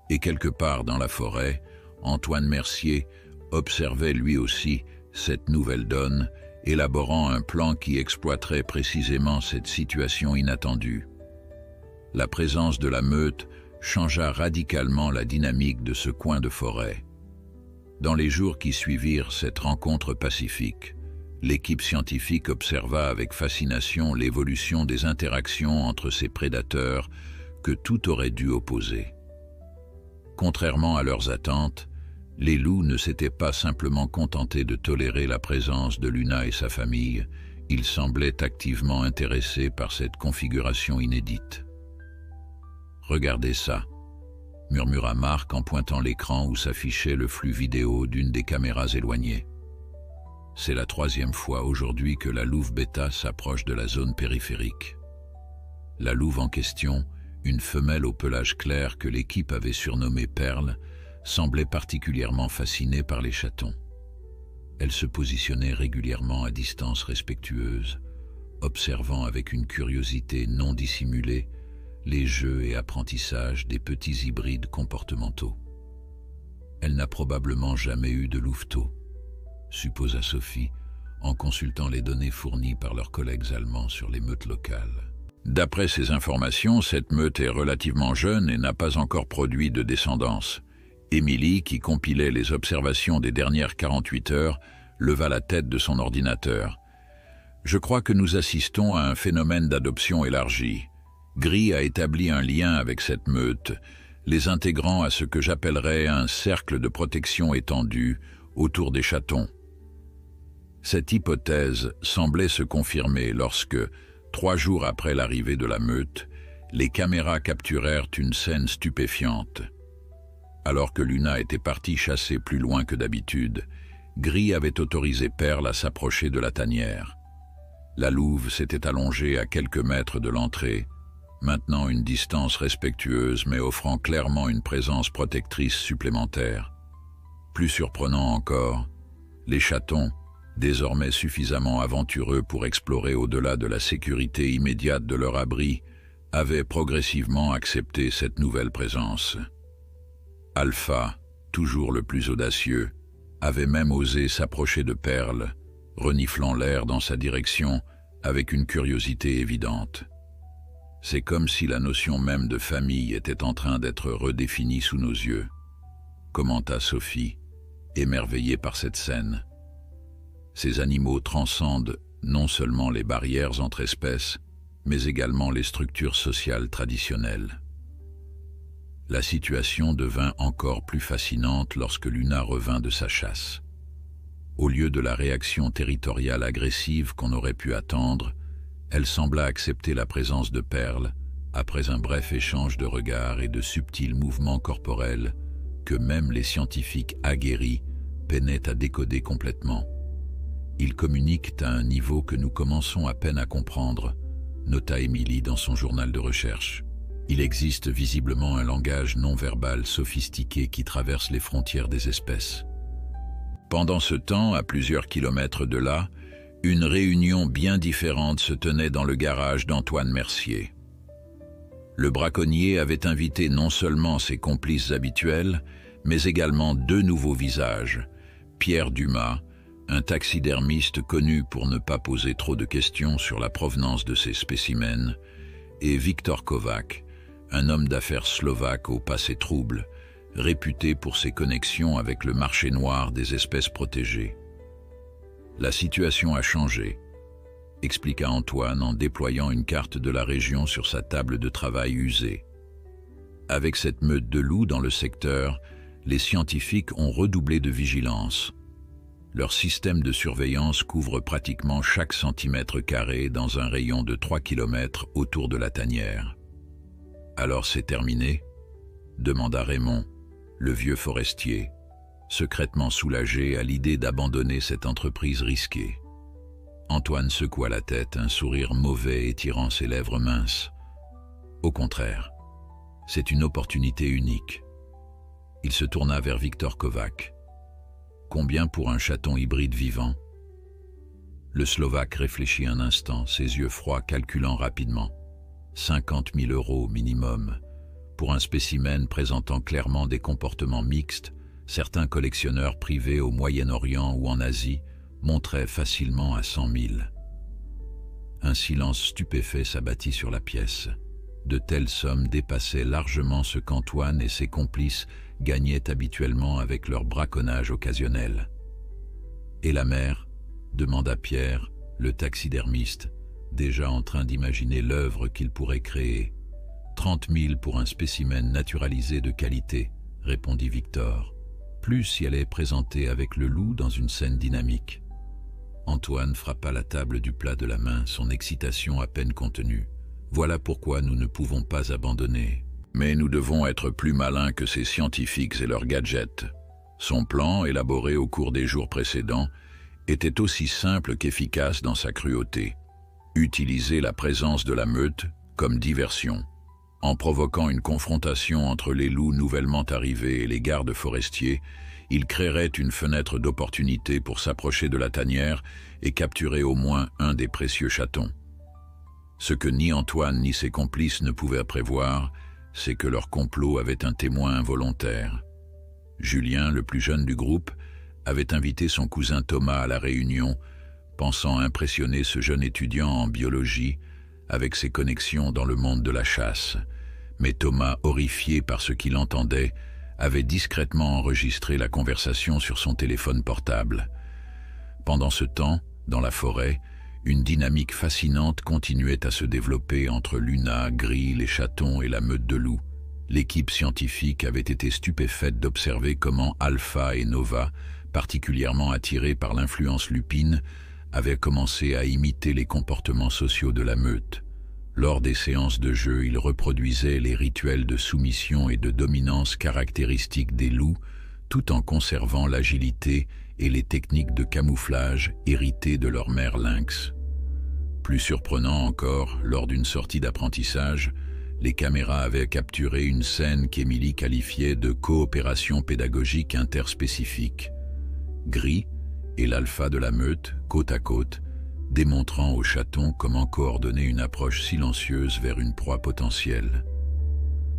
Et quelque part dans la forêt, Antoine Mercier observait lui aussi cette nouvelle donne, élaborant un plan qui exploiterait précisément cette situation inattendue. La présence de la meute changea radicalement la dynamique de ce coin de forêt. Dans les jours qui suivirent cette rencontre pacifique, l'équipe scientifique observa avec fascination l'évolution des interactions entre ces prédateurs que tout aurait dû opposer. Contrairement à leurs attentes, les loups ne s'étaient pas simplement contentés de tolérer la présence de Luna et sa famille, ils semblaient activement intéressés par cette configuration inédite. « Regardez ça », murmura Marc en pointant l'écran où s'affichait le flux vidéo d'une des caméras éloignées. C'est la 3e fois aujourd'hui que la louve bêta s'approche de la zone périphérique. La louve en question, une femelle au pelage clair que l'équipe avait surnommée Perle, semblait particulièrement fascinée par les chatons. Elle se positionnait régulièrement à distance respectueuse, observant avec une curiosité non dissimulée les jeux et apprentissages des petits hybrides comportementaux. Elle n'a probablement jamais eu de louveteau, supposa Sophie, en consultant les données fournies par leurs collègues allemands sur les meutes locales. D'après ces informations, cette meute est relativement jeune et n'a pas encore produit de descendance. Émilie, qui compilait les observations des dernières 48 heures, leva la tête de son ordinateur. « Je crois que nous assistons à un phénomène d'adoption élargi. Gris a établi un lien avec cette meute, les intégrant à ce que j'appellerais un cercle de protection étendu autour des chatons. » Cette hypothèse semblait se confirmer lorsque, 3 jours après l'arrivée de la meute, les caméras capturèrent une scène stupéfiante. Alors que Luna était partie chasser plus loin que d'habitude, Gris avait autorisé Perle à s'approcher de la tanière. La louve s'était allongée à quelques mètres de l'entrée, maintenant une distance respectueuse mais offrant clairement une présence protectrice supplémentaire. Plus surprenant encore, les chatons, désormais suffisamment aventureux pour explorer au-delà de la sécurité immédiate de leur abri, avaient progressivement accepté cette nouvelle présence. Alpha, toujours le plus audacieux, avait même osé s'approcher de Perle, reniflant l'air dans sa direction avec une curiosité évidente. C'est comme si la notion même de famille était en train d'être redéfinie sous nos yeux, commenta Sophie, émerveillée par cette scène. Ces animaux transcendent non seulement les barrières entre espèces, mais également les structures sociales traditionnelles. La situation devint encore plus fascinante lorsque Luna revint de sa chasse. Au lieu de la réaction territoriale agressive qu'on aurait pu attendre, elle sembla accepter la présence de Perle, après un bref échange de regards et de subtils mouvements corporels, que même les scientifiques aguerris peinaient à décoder complètement. Ils communiquent à un niveau que nous commençons à peine à comprendre, nota Emily dans son journal de recherche. Il existe visiblement un langage non-verbal sophistiqué qui traverse les frontières des espèces. Pendant ce temps, à plusieurs kilomètres de là, une réunion bien différente se tenait dans le garage d'Antoine Mercier. Le braconnier avait invité non seulement ses complices habituels, mais également deux nouveaux visages, Pierre Dumas, un taxidermiste connu pour ne pas poser trop de questions sur la provenance de ses spécimens, et Viktor Kovač, un homme d'affaires slovaque au passé trouble, réputé pour ses connexions avec le marché noir des espèces protégées. La situation a changé, expliqua Antoine en déployant une carte de la région sur sa table de travail usée. Avec cette meute de loups dans le secteur, les scientifiques ont redoublé de vigilance. Leur système de surveillance couvre pratiquement chaque centimètre carré dans un rayon de 3 km autour de la tanière. « Alors c'est terminé ?» demanda Raymond, le vieux forestier, secrètement soulagé à l'idée d'abandonner cette entreprise risquée. Antoine secoua la tête, un sourire mauvais étirant ses lèvres minces. « Au contraire, c'est une opportunité unique. » Il se tourna vers Viktor Kovač. « Combien pour un chaton hybride vivant ?» Le Slovaque réfléchit un instant, ses yeux froids calculant rapidement. 50 000 € minimum. Pour un spécimen présentant clairement des comportements mixtes, certains collectionneurs privés au Moyen-Orient ou en Asie montraient facilement à 100 000. Un silence stupéfait s'abattit sur la pièce. De telles sommes dépassaient largement ce qu'Antoine et ses complices gagnaient habituellement avec leur braconnage occasionnel. « Et la mère ?» demanda Pierre, le taxidermiste, déjà en train d'imaginer l'œuvre qu'il pourrait créer. « 30 000 pour un spécimen naturalisé de qualité, » répondit Victor, plus si elle est présentée avec le loup dans une scène dynamique. Antoine frappa la table du plat de la main, son excitation à peine contenue. « Voilà pourquoi nous ne pouvons pas abandonner. Mais nous devons être plus malins que ces scientifiques et leurs gadgets. » Son plan, élaboré au cours des jours précédents, était aussi simple qu'efficace dans sa cruauté. Utiliser la présence de la meute comme diversion. En provoquant une confrontation entre les loups nouvellement arrivés et les gardes forestiers, il créerait une fenêtre d'opportunité pour s'approcher de la tanière et capturer au moins un des précieux chatons. Ce que ni Antoine ni ses complices ne pouvaient prévoir, c'est que leur complot avait un témoin involontaire. Julien, le plus jeune du groupe, avait invité son cousin Thomas à la réunion, pensant impressionner ce jeune étudiant en biologie avec ses connexions dans le monde de la chasse. Mais Thomas, horrifié par ce qu'il entendait, avait discrètement enregistré la conversation sur son téléphone portable. Pendant ce temps, dans la forêt, une dynamique fascinante continuait à se développer entre Luna, Gris, les chatons et la meute de loups. L'équipe scientifique avait été stupéfaite d'observer comment Alpha et Nova, particulièrement attirés par l'influence lupine, avaient commencé à imiter les comportements sociaux de la meute. Lors des séances de jeu, ils reproduisaient les rituels de soumission et de dominance caractéristiques des loups, tout en conservant l'agilité et les techniques de camouflage héritées de leur mère lynx. Plus surprenant encore, lors d'une sortie d'apprentissage, les caméras avaient capturé une scène qu'Emily qualifiait de coopération pédagogique interspécifique. Gris et l'alpha de la meute, côte à côte, démontrant aux chatons comment coordonner une approche silencieuse vers une proie potentielle.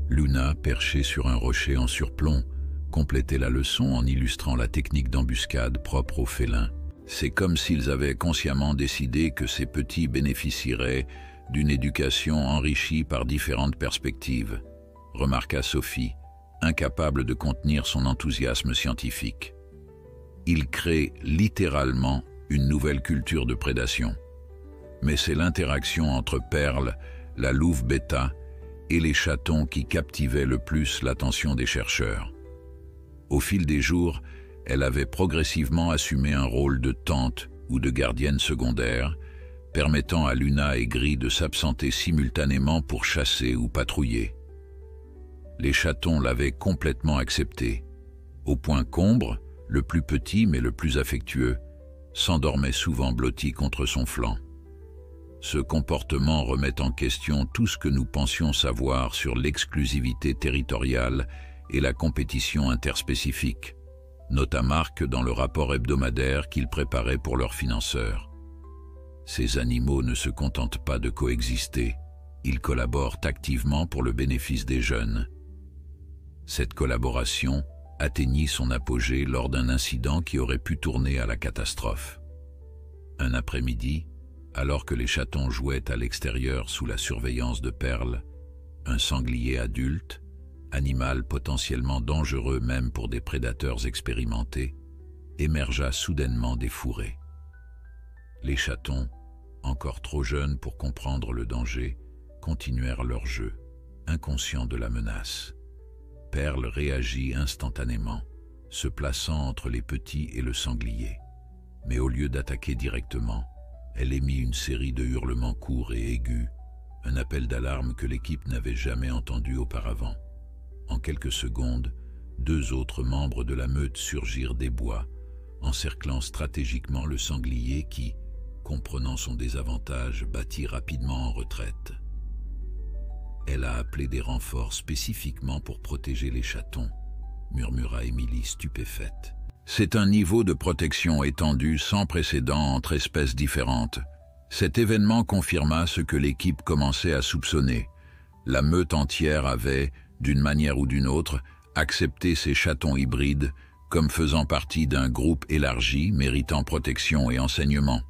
Luna, perchée sur un rocher en surplomb, complétait la leçon en illustrant la technique d'embuscade propre aux félins. C'est comme s'ils avaient consciemment décidé que ces petits bénéficieraient d'une éducation enrichie par différentes perspectives, remarqua Sophie, incapable de contenir son enthousiasme scientifique. Ils créent littéralement une nouvelle culture de prédation. Mais c'est l'interaction entre Perle, la louve bêta, et les chatons qui captivait le plus l'attention des chercheurs. Au fil des jours, elle avait progressivement assumé un rôle de tante ou de gardienne secondaire, permettant à Luna et Gris de s'absenter simultanément pour chasser ou patrouiller. Les chatons l'avaient complètement accepté, Au point qu'Ombre, le plus petit mais le plus affectueux, s'endormait souvent blotti contre son flanc. Ce comportement remet en question tout ce que nous pensions savoir sur l'exclusivité territoriale et la compétition interspécifique, nota Marc dans le rapport hebdomadaire qu'il préparait pour leurs financeurs. Ces animaux ne se contentent pas de coexister, ils collaborent activement pour le bénéfice des jeunes. Cette collaboration atteignit son apogée lors d'un incident qui aurait pu tourner à la catastrophe. Un après-midi, alors que les chatons jouaient à l'extérieur sous la surveillance de Perle, un sanglier adulte, animal potentiellement dangereux même pour des prédateurs expérimentés, émergea soudainement des fourrés. Les chatons, encore trop jeunes pour comprendre le danger, continuèrent leur jeu, inconscients de la menace. Perle réagit instantanément, se plaçant entre les petits et le sanglier. Mais au lieu d'attaquer directement, elle émit une série de hurlements courts et aigus, un appel d'alarme que l'équipe n'avait jamais entendu auparavant. En quelques secondes, 2 autres membres de la meute surgirent des bois, encerclant stratégiquement le sanglier qui, comprenant son désavantage, battit rapidement en retraite. Elle a appelé des renforts spécifiquement pour protéger les chatons, murmura Émilie stupéfaite. C'est un niveau de protection étendu sans précédent entre espèces différentes. Cet événement confirma ce que l'équipe commençait à soupçonner. La meute entière avait, d'une manière ou d'une autre, accepté ces chatons hybrides comme faisant partie d'un groupe élargi méritant protection et enseignement.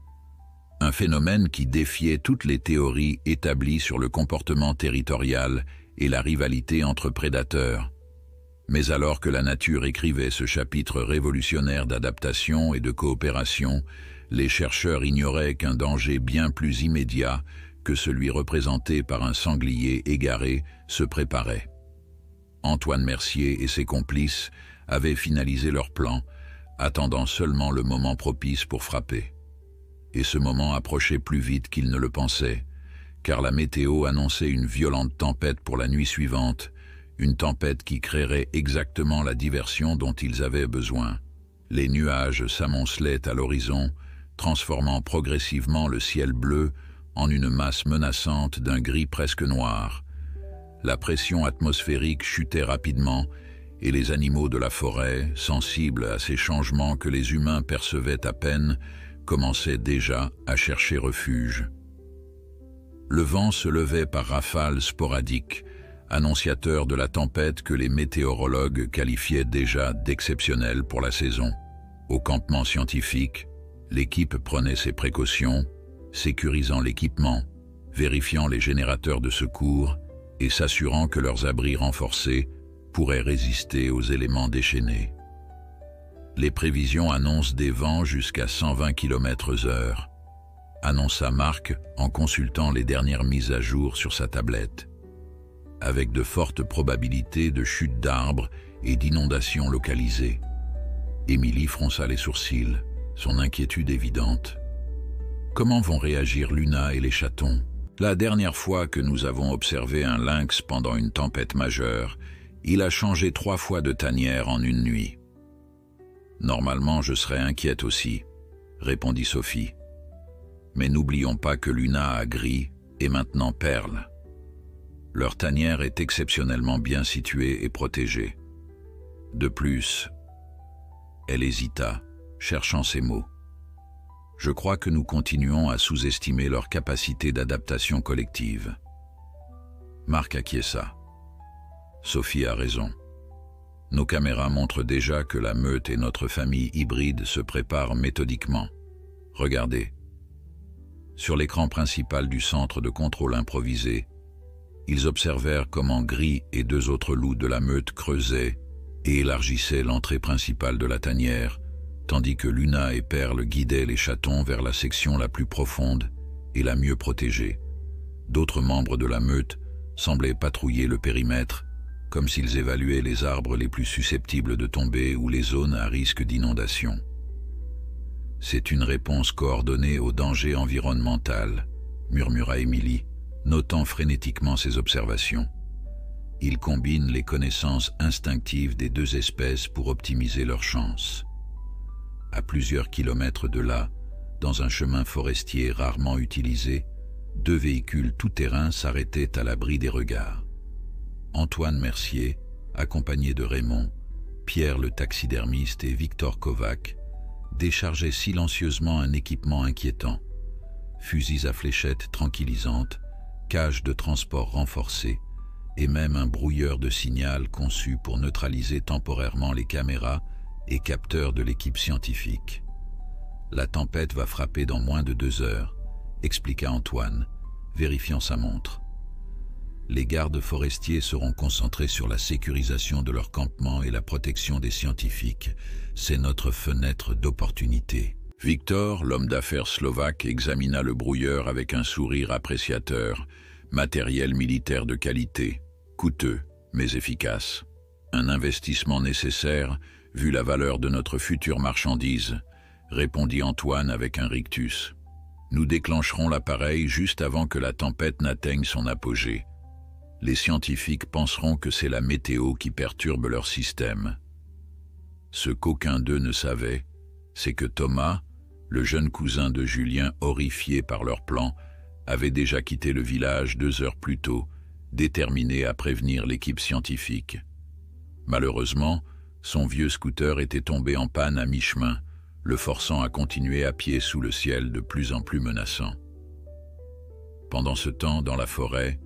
Un phénomène qui défiait toutes les théories établies sur le comportement territorial et la rivalité entre prédateurs. Mais alors que la nature écrivait ce chapitre révolutionnaire d'adaptation et de coopération, les chercheurs ignoraient qu'un danger bien plus immédiat que celui représenté par un sanglier égaré se préparait. Antoine Mercier et ses complices avaient finalisé leur plan, attendant seulement le moment propice pour frapper. Et ce moment approchait plus vite qu'ils ne le pensaient, car la météo annonçait une violente tempête pour la nuit suivante, une tempête qui créerait exactement la diversion dont ils avaient besoin. Les nuages s'amoncelaient à l'horizon, transformant progressivement le ciel bleu en une masse menaçante d'un gris presque noir. La pression atmosphérique chutait rapidement, et les animaux de la forêt, sensibles à ces changements que les humains percevaient à peine, commençaient déjà à chercher refuge. Le vent se levait par rafales sporadiques, annonciateur de la tempête que les météorologues qualifiaient déjà d'exceptionnelle pour la saison. Au campement scientifique, l'équipe prenait ses précautions, sécurisant l'équipement, vérifiant les générateurs de secours et s'assurant que leurs abris renforcés pourraient résister aux éléments déchaînés. Les prévisions annoncent des vents jusqu'à 120 km/h, annonça Marc en consultant les dernières mises à jour sur sa tablette. Avec de fortes probabilités de chute d'arbres et d'inondations localisées. Émilie fronça les sourcils, son inquiétude évidente. Comment vont réagir Luna et les chatons? La dernière fois que nous avons observé un lynx pendant une tempête majeure, il a changé 3 fois de tanière en une nuit. Normalement, je serais inquiète aussi, répondit Sophie. Mais n'oublions pas que Luna a gris et maintenant Perle. Leur tanière est exceptionnellement bien située et protégée. De plus, elle hésita, cherchant ses mots. Je crois que nous continuons à sous-estimer leur capacité d'adaptation collective. Marc acquiesça. Sophie a raison. Nos caméras montrent déjà que la meute et notre famille hybride se préparent méthodiquement. Regardez. Sur l'écran principal du centre de contrôle improvisé, ils observèrent comment Gris et 2 autres loups de la meute creusaient et élargissaient l'entrée principale de la tanière, tandis que Luna et Perle guidaient les chatons vers la section la plus profonde et la mieux protégée. D'autres membres de la meute semblaient patrouiller le périmètre, comme s'ils évaluaient les arbres les plus susceptibles de tomber ou les zones à risque d'inondation. C'est une réponse coordonnée au danger environnemental, murmura Émilie, notant frénétiquement ses observations. Ils combinent les connaissances instinctives des deux espèces pour optimiser leurs chances. À plusieurs kilomètres de là, dans un chemin forestier rarement utilisé, deux véhicules tout-terrain s'arrêtaient à l'abri des regards. Antoine Mercier, accompagné de Raymond, Pierre le taxidermiste et Victor Kovac, déchargeaient silencieusement un équipement inquiétant. Fusils à fléchettes tranquillisantes, cages de transport renforcées et même un brouilleur de signal conçu pour neutraliser temporairement les caméras et capteurs de l'équipe scientifique. La tempête va frapper dans moins de 2 heures, expliqua Antoine, vérifiant sa montre. Les gardes forestiers seront concentrés sur la sécurisation de leur campement et la protection des scientifiques. C'est notre fenêtre d'opportunité. Victor, l'homme d'affaires slovaque, examina le brouilleur avec un sourire appréciateur. Matériel militaire de qualité, coûteux mais efficace. Un investissement nécessaire, vu la valeur de notre future marchandise, répondit Antoine avec un rictus. Nous déclencherons l'appareil juste avant que la tempête n'atteigne son apogée. Les scientifiques penseront que c'est la météo qui perturbe leur système. Ce qu'aucun d'eux ne savait, c'est que Thomas, le jeune cousin de Julien horrifié par leur plan, avait déjà quitté le village 2 heures plus tôt, déterminé à prévenir l'équipe scientifique. Malheureusement, son vieux scooter était tombé en panne à mi-chemin, le forçant à continuer à pied sous le ciel de plus en plus menaçant. Pendant ce temps, dans la forêt,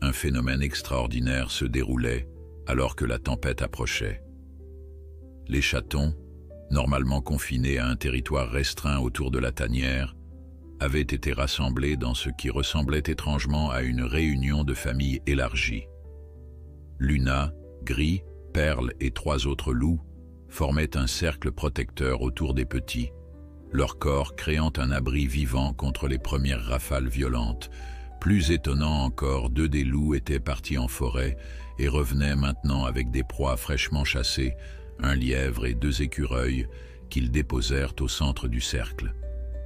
un phénomène extraordinaire se déroulait alors que la tempête approchait. Les chatons, normalement confinés à un territoire restreint autour de la tanière, avaient été rassemblés dans ce qui ressemblait étrangement à une réunion de famille élargie. Luna, Gris, Perle et 3 autres loups formaient un cercle protecteur autour des petits, leur corps créant un abri vivant contre les premières rafales violentes. Plus étonnant encore, 2 des loups étaient partis en forêt et revenaient maintenant avec des proies fraîchement chassées, un lièvre et 2 écureuils qu'ils déposèrent au centre du cercle.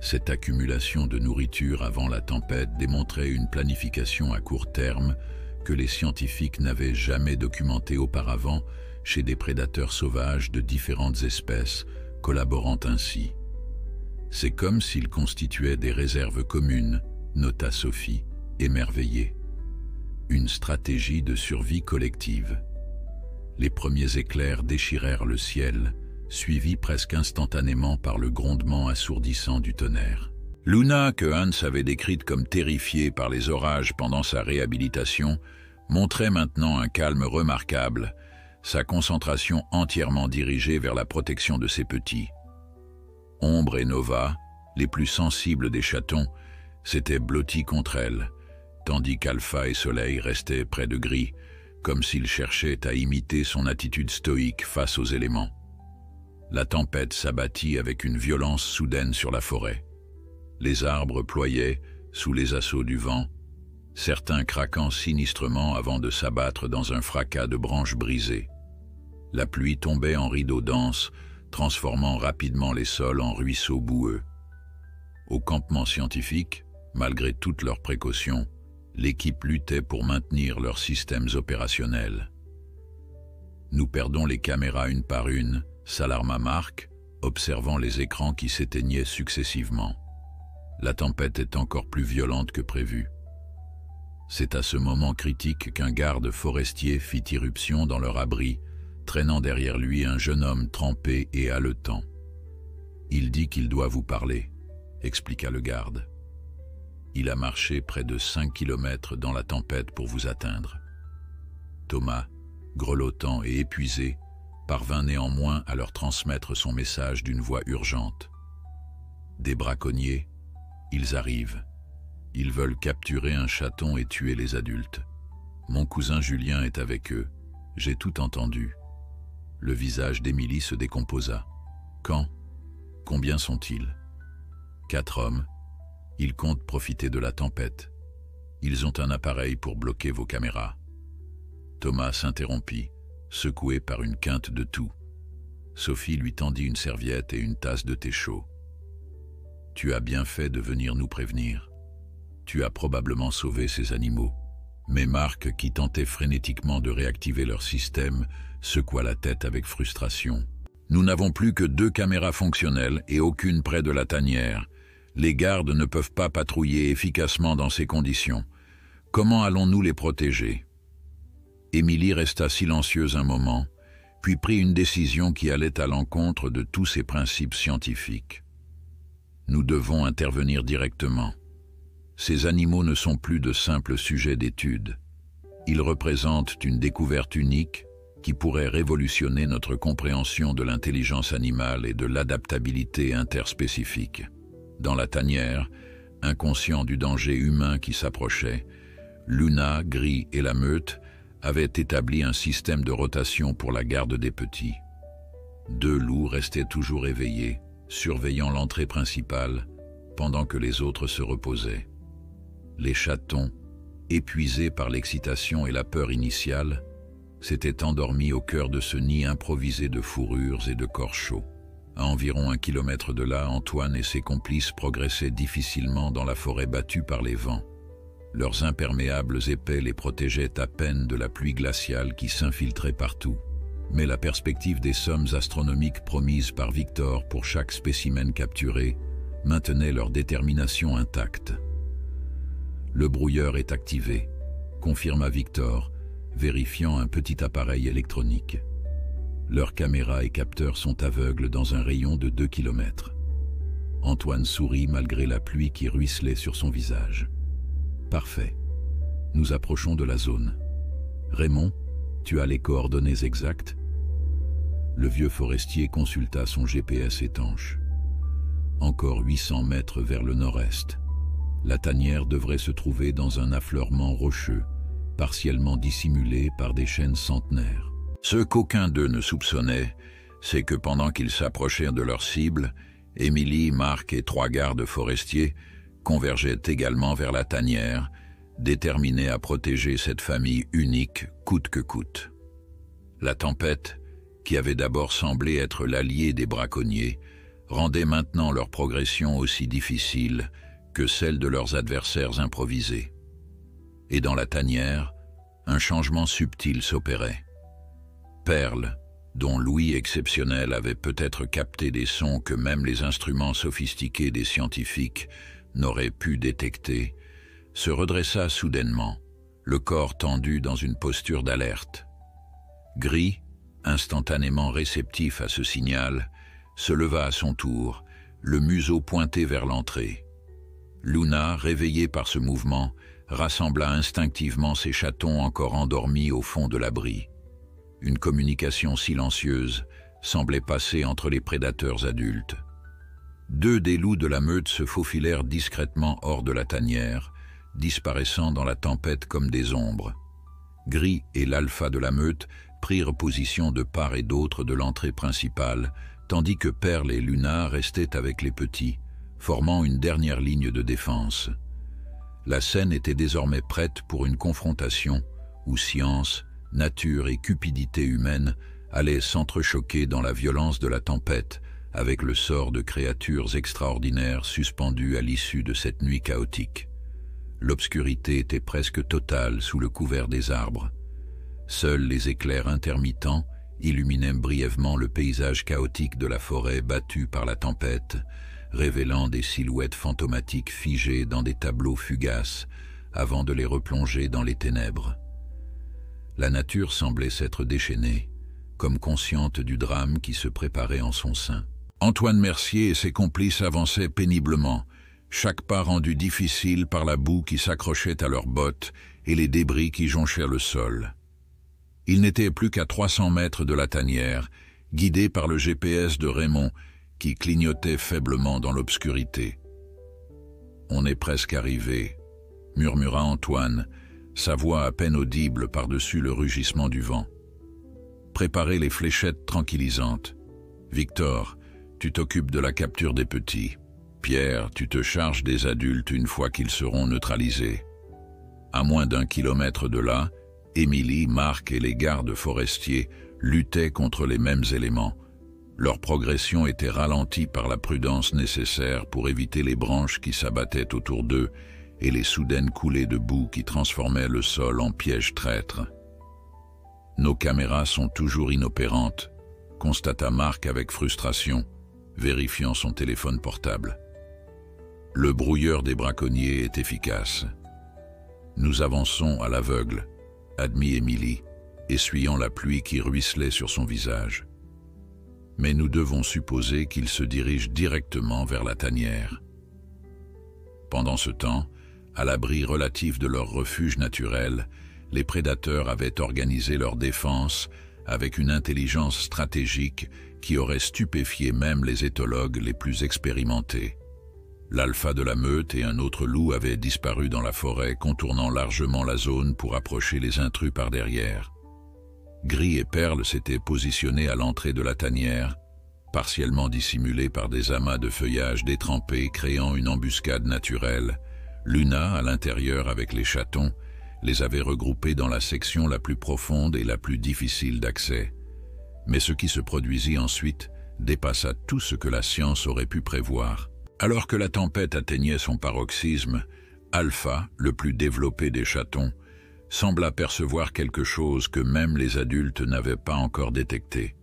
Cette accumulation de nourriture avant la tempête démontrait une planification à court terme que les scientifiques n'avaient jamais documentée auparavant chez des prédateurs sauvages de différentes espèces, collaborant ainsi. C'est comme s'ils constituaient des réserves communes, nota Sophie, émerveillée. Une stratégie de survie collective. Les premiers éclairs déchirèrent le ciel, suivis presque instantanément par le grondement assourdissant du tonnerre. Luna, que Hans avait décrite comme terrifiée par les orages pendant sa réhabilitation, montrait maintenant un calme remarquable, sa concentration entièrement dirigée vers la protection de ses petits. Ombre et Nova, les plus sensibles des chatons, s'étaient blottis contre elle, tandis qu'Alpha et Soleil restaient près de Gris, comme s'ils cherchaient à imiter son attitude stoïque face aux éléments. La tempête s'abattit avec une violence soudaine sur la forêt. Les arbres ployaient sous les assauts du vent, certains craquant sinistrement avant de s'abattre dans un fracas de branches brisées. La pluie tombait en rideaux denses, transformant rapidement les sols en ruisseaux boueux. Au campement scientifique, malgré toutes leurs précautions, l'équipe luttait pour maintenir leurs systèmes opérationnels. « Nous perdons les caméras une par une », s'alarma Marc, observant les écrans qui s'éteignaient successivement. La tempête est encore plus violente que prévu. C'est à ce moment critique qu'un garde forestier fit irruption dans leur abri, traînant derrière lui un jeune homme trempé et haletant. « Il dit qu'il doit vous parler », expliqua le garde. « Il a marché près de 5 kilomètres dans la tempête pour vous atteindre. » Thomas, grelottant et épuisé, parvint néanmoins à leur transmettre son message d'une voix urgente. « Des braconniers, ils arrivent. Ils veulent capturer un chaton et tuer les adultes. Mon cousin Julien est avec eux. J'ai tout entendu. » Le visage d'Émilie se décomposa. « Quand? Combien sont-ils? » « 4 hommes. Ils comptent profiter de la tempête. Ils ont un appareil pour bloquer vos caméras. » Thomas s'interrompit, secoué par une quinte de toux. Sophie lui tendit une serviette et une tasse de thé chaud. « Tu as bien fait de venir nous prévenir. Tu as probablement sauvé ces animaux. Mais Marc, qui tentait frénétiquement de réactiver leur système, secoua la tête avec frustration. Nous n'avons plus que 2 caméras fonctionnelles et aucune près de la tanière. Les gardes ne peuvent pas patrouiller efficacement dans ces conditions. Comment allons-nous les protéger? Émilie resta silencieuse un moment, puis prit une décision qui allait à l'encontre de tous ses principes scientifiques. Nous devons intervenir directement. Ces animaux ne sont plus de simples sujets d'étude. Ils représentent une découverte unique qui pourrait révolutionner notre compréhension de l'intelligence animale et de l'adaptabilité interspécifique. Dans la tanière, inconscient du danger humain qui s'approchait, Luna, Gris et la meute avaient établi un système de rotation pour la garde des petits. 2 loups restaient toujours éveillés, surveillant l'entrée principale, pendant que les autres se reposaient. Les chatons, épuisés par l'excitation et la peur initiale, s'étaient endormis au cœur de ce nid improvisé de fourrures et de corps chauds. À environ 1 kilomètre de là, Antoine et ses complices progressaient difficilement dans la forêt battue par les vents. Leurs imperméables épais les protégeaient à peine de la pluie glaciale qui s'infiltrait partout. Mais la perspective des sommes astronomiques promises par Victor pour chaque spécimen capturé maintenait leur détermination intacte. Le brouilleur est activé, confirma Victor, vérifiant un petit appareil électronique. Leurs caméras et capteurs sont aveugles dans un rayon de 2 kilomètres. Antoine sourit malgré la pluie qui ruisselait sur son visage. Parfait. Nous approchons de la zone. Raymond, tu as les coordonnées exactes? Le vieux forestier consulta son GPS étanche. Encore 800 mètres vers le nord-est. La tanière devrait se trouver dans un affleurement rocheux, partiellement dissimulé par des chênes centenaires. Ce qu'aucun d'eux ne soupçonnait, c'est que pendant qu'ils s'approchèrent de leur cible, Émilie, Marc et 3 gardes forestiers convergeaient également vers la tanière, déterminés à protéger cette famille unique coûte que coûte. La tempête, qui avait d'abord semblé être l'allié des braconniers, rendait maintenant leur progression aussi difficile que celle de leurs adversaires improvisés. Et dans la tanière, un changement subtil s'opérait. Perle, dont l'ouïe exceptionnelle avait peut-être capté des sons que même les instruments sophistiqués des scientifiques n'auraient pu détecter, se redressa soudainement, le corps tendu dans une posture d'alerte. Gris, instantanément réceptif à ce signal, se leva à son tour, le museau pointé vers l'entrée. Luna, réveillée par ce mouvement, rassembla instinctivement ses chatons encore endormis au fond de l'abri. Une communication silencieuse semblait passer entre les prédateurs adultes. 2 des loups de la meute se faufilèrent discrètement hors de la tanière, disparaissant dans la tempête comme des ombres. Gris et l'alpha de la meute prirent position de part et d'autre de l'entrée principale, tandis que Perle et Luna restaient avec les petits, formant une dernière ligne de défense. La scène était désormais prête pour une confrontation où science, nature et cupidité humaine allaient s'entrechoquer dans la violence de la tempête avec le sort de créatures extraordinaires suspendues à l'issue de cette nuit chaotique. L'obscurité était presque totale sous le couvert des arbres. Seuls les éclairs intermittents illuminaient brièvement le paysage chaotique de la forêt battue par la tempête, révélant des silhouettes fantomatiques figées dans des tableaux fugaces avant de les replonger dans les ténèbres. La nature semblait s'être déchaînée, comme consciente du drame qui se préparait en son sein. Antoine Mercier et ses complices avançaient péniblement, chaque pas rendu difficile par la boue qui s'accrochait à leurs bottes et les débris qui jonchaient le sol. Ils n'étaient plus qu'à 300 mètres de la tanière, guidés par le GPS de Raymond, qui clignotait faiblement dans l'obscurité. « On est presque arrivé », murmura Antoine, sa voix à peine audible par-dessus le rugissement du vent. « Préparez les fléchettes tranquillisantes. Victor, tu t'occupes de la capture des petits. Pierre, tu te charges des adultes une fois qu'ils seront neutralisés. À moins d'1 kilomètre de là, Émilie, Marc et les gardes forestiers luttaient contre les mêmes éléments. Leur progression était ralentie par la prudence nécessaire pour éviter les branches qui s'abattaient autour d'eux et les soudaines coulées de boue qui transformaient le sol en piège traître. Nos caméras sont toujours inopérantes, constata Marc avec frustration, vérifiant son téléphone portable. Le brouilleur des braconniers est efficace. Nous avançons à l'aveugle, admit Émilie, essuyant la pluie qui ruisselait sur son visage. Mais nous devons supposer qu'ils se dirigent directement vers la tanière. Pendant ce temps, à l'abri relatif de leur refuge naturel, les prédateurs avaient organisé leur défense avec une intelligence stratégique qui aurait stupéfié même les éthologues les plus expérimentés. L'alpha de la meute et un autre loup avaient disparu dans la forêt, contournant largement la zone pour approcher les intrus par derrière. Gris et Perle s'étaient positionnés à l'entrée de la tanière, partiellement dissimulés par des amas de feuillage détrempés créant une embuscade naturelle. Luna, à l'intérieur avec les chatons, les avait regroupés dans la section la plus profonde et la plus difficile d'accès. Mais ce qui se produisit ensuite dépassa tout ce que la science aurait pu prévoir. Alors que la tempête atteignait son paroxysme, Alpha, le plus développé des chatons, sembla percevoir quelque chose que même les adultes n'avaient pas encore détecté.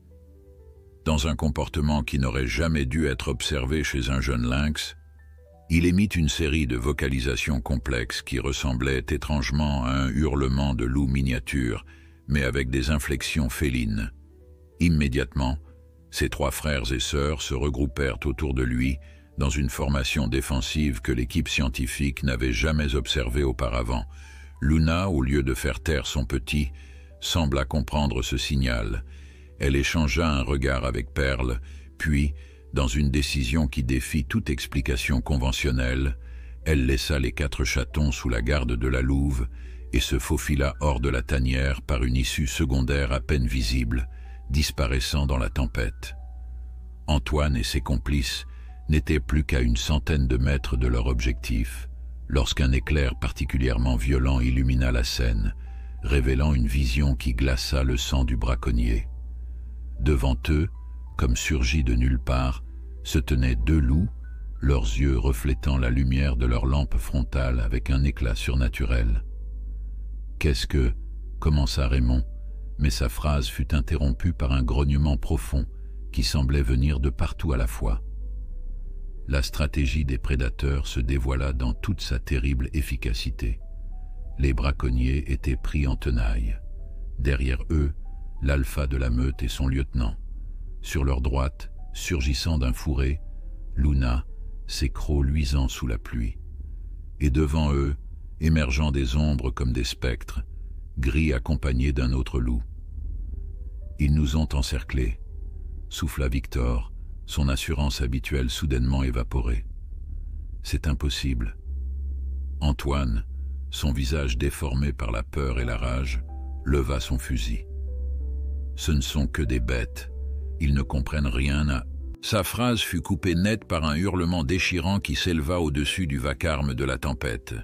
Dans un comportement qui n'aurait jamais dû être observé chez un jeune lynx, il émit une série de vocalisations complexes qui ressemblaient étrangement à un hurlement de loup miniature, mais avec des inflexions félines. Immédiatement, ses trois frères et sœurs se regroupèrent autour de lui dans une formation défensive que l'équipe scientifique n'avait jamais observée auparavant. Luna, au lieu de faire taire son petit, sembla comprendre ce signal. Elle échangea un regard avec Perle, puis, dans une décision qui défie toute explication conventionnelle, elle laissa les 4 chatons sous la garde de la louve et se faufila hors de la tanière par une issue secondaire à peine visible, disparaissant dans la tempête. Antoine et ses complices n'étaient plus qu'à une centaine de mètres de leur objectif, lorsqu'un éclair particulièrement violent illumina la scène, révélant une vision qui glaça le sang du braconnier. Devant eux, comme surgis de nulle part, se tenaient 2 loups, leurs yeux reflétant la lumière de leur lampe frontale avec un éclat surnaturel. « Qu'est-ce que... » commença Raymond, mais sa phrase fut interrompue par un grognement profond qui semblait venir de partout à la fois. La stratégie des prédateurs se dévoila dans toute sa terrible efficacité. Les braconniers étaient pris en tenaille. Derrière eux, l'alpha de la meute et son lieutenant. Sur leur droite, surgissant d'un fourré, Luna, ses crocs luisants sous la pluie. Et devant eux, émergeant des ombres comme des spectres, Gris accompagné d'un autre loup. « Ils nous ont encerclés », souffla Victor, son assurance habituelle soudainement évaporée. « C'est impossible. » Antoine, son visage déformé par la peur et la rage, leva son fusil. « Ce ne sont que des bêtes. Ils ne comprennent rien à... » Sa phrase fut coupée net par un hurlement déchirant qui s'éleva au-dessus du vacarme de la tempête.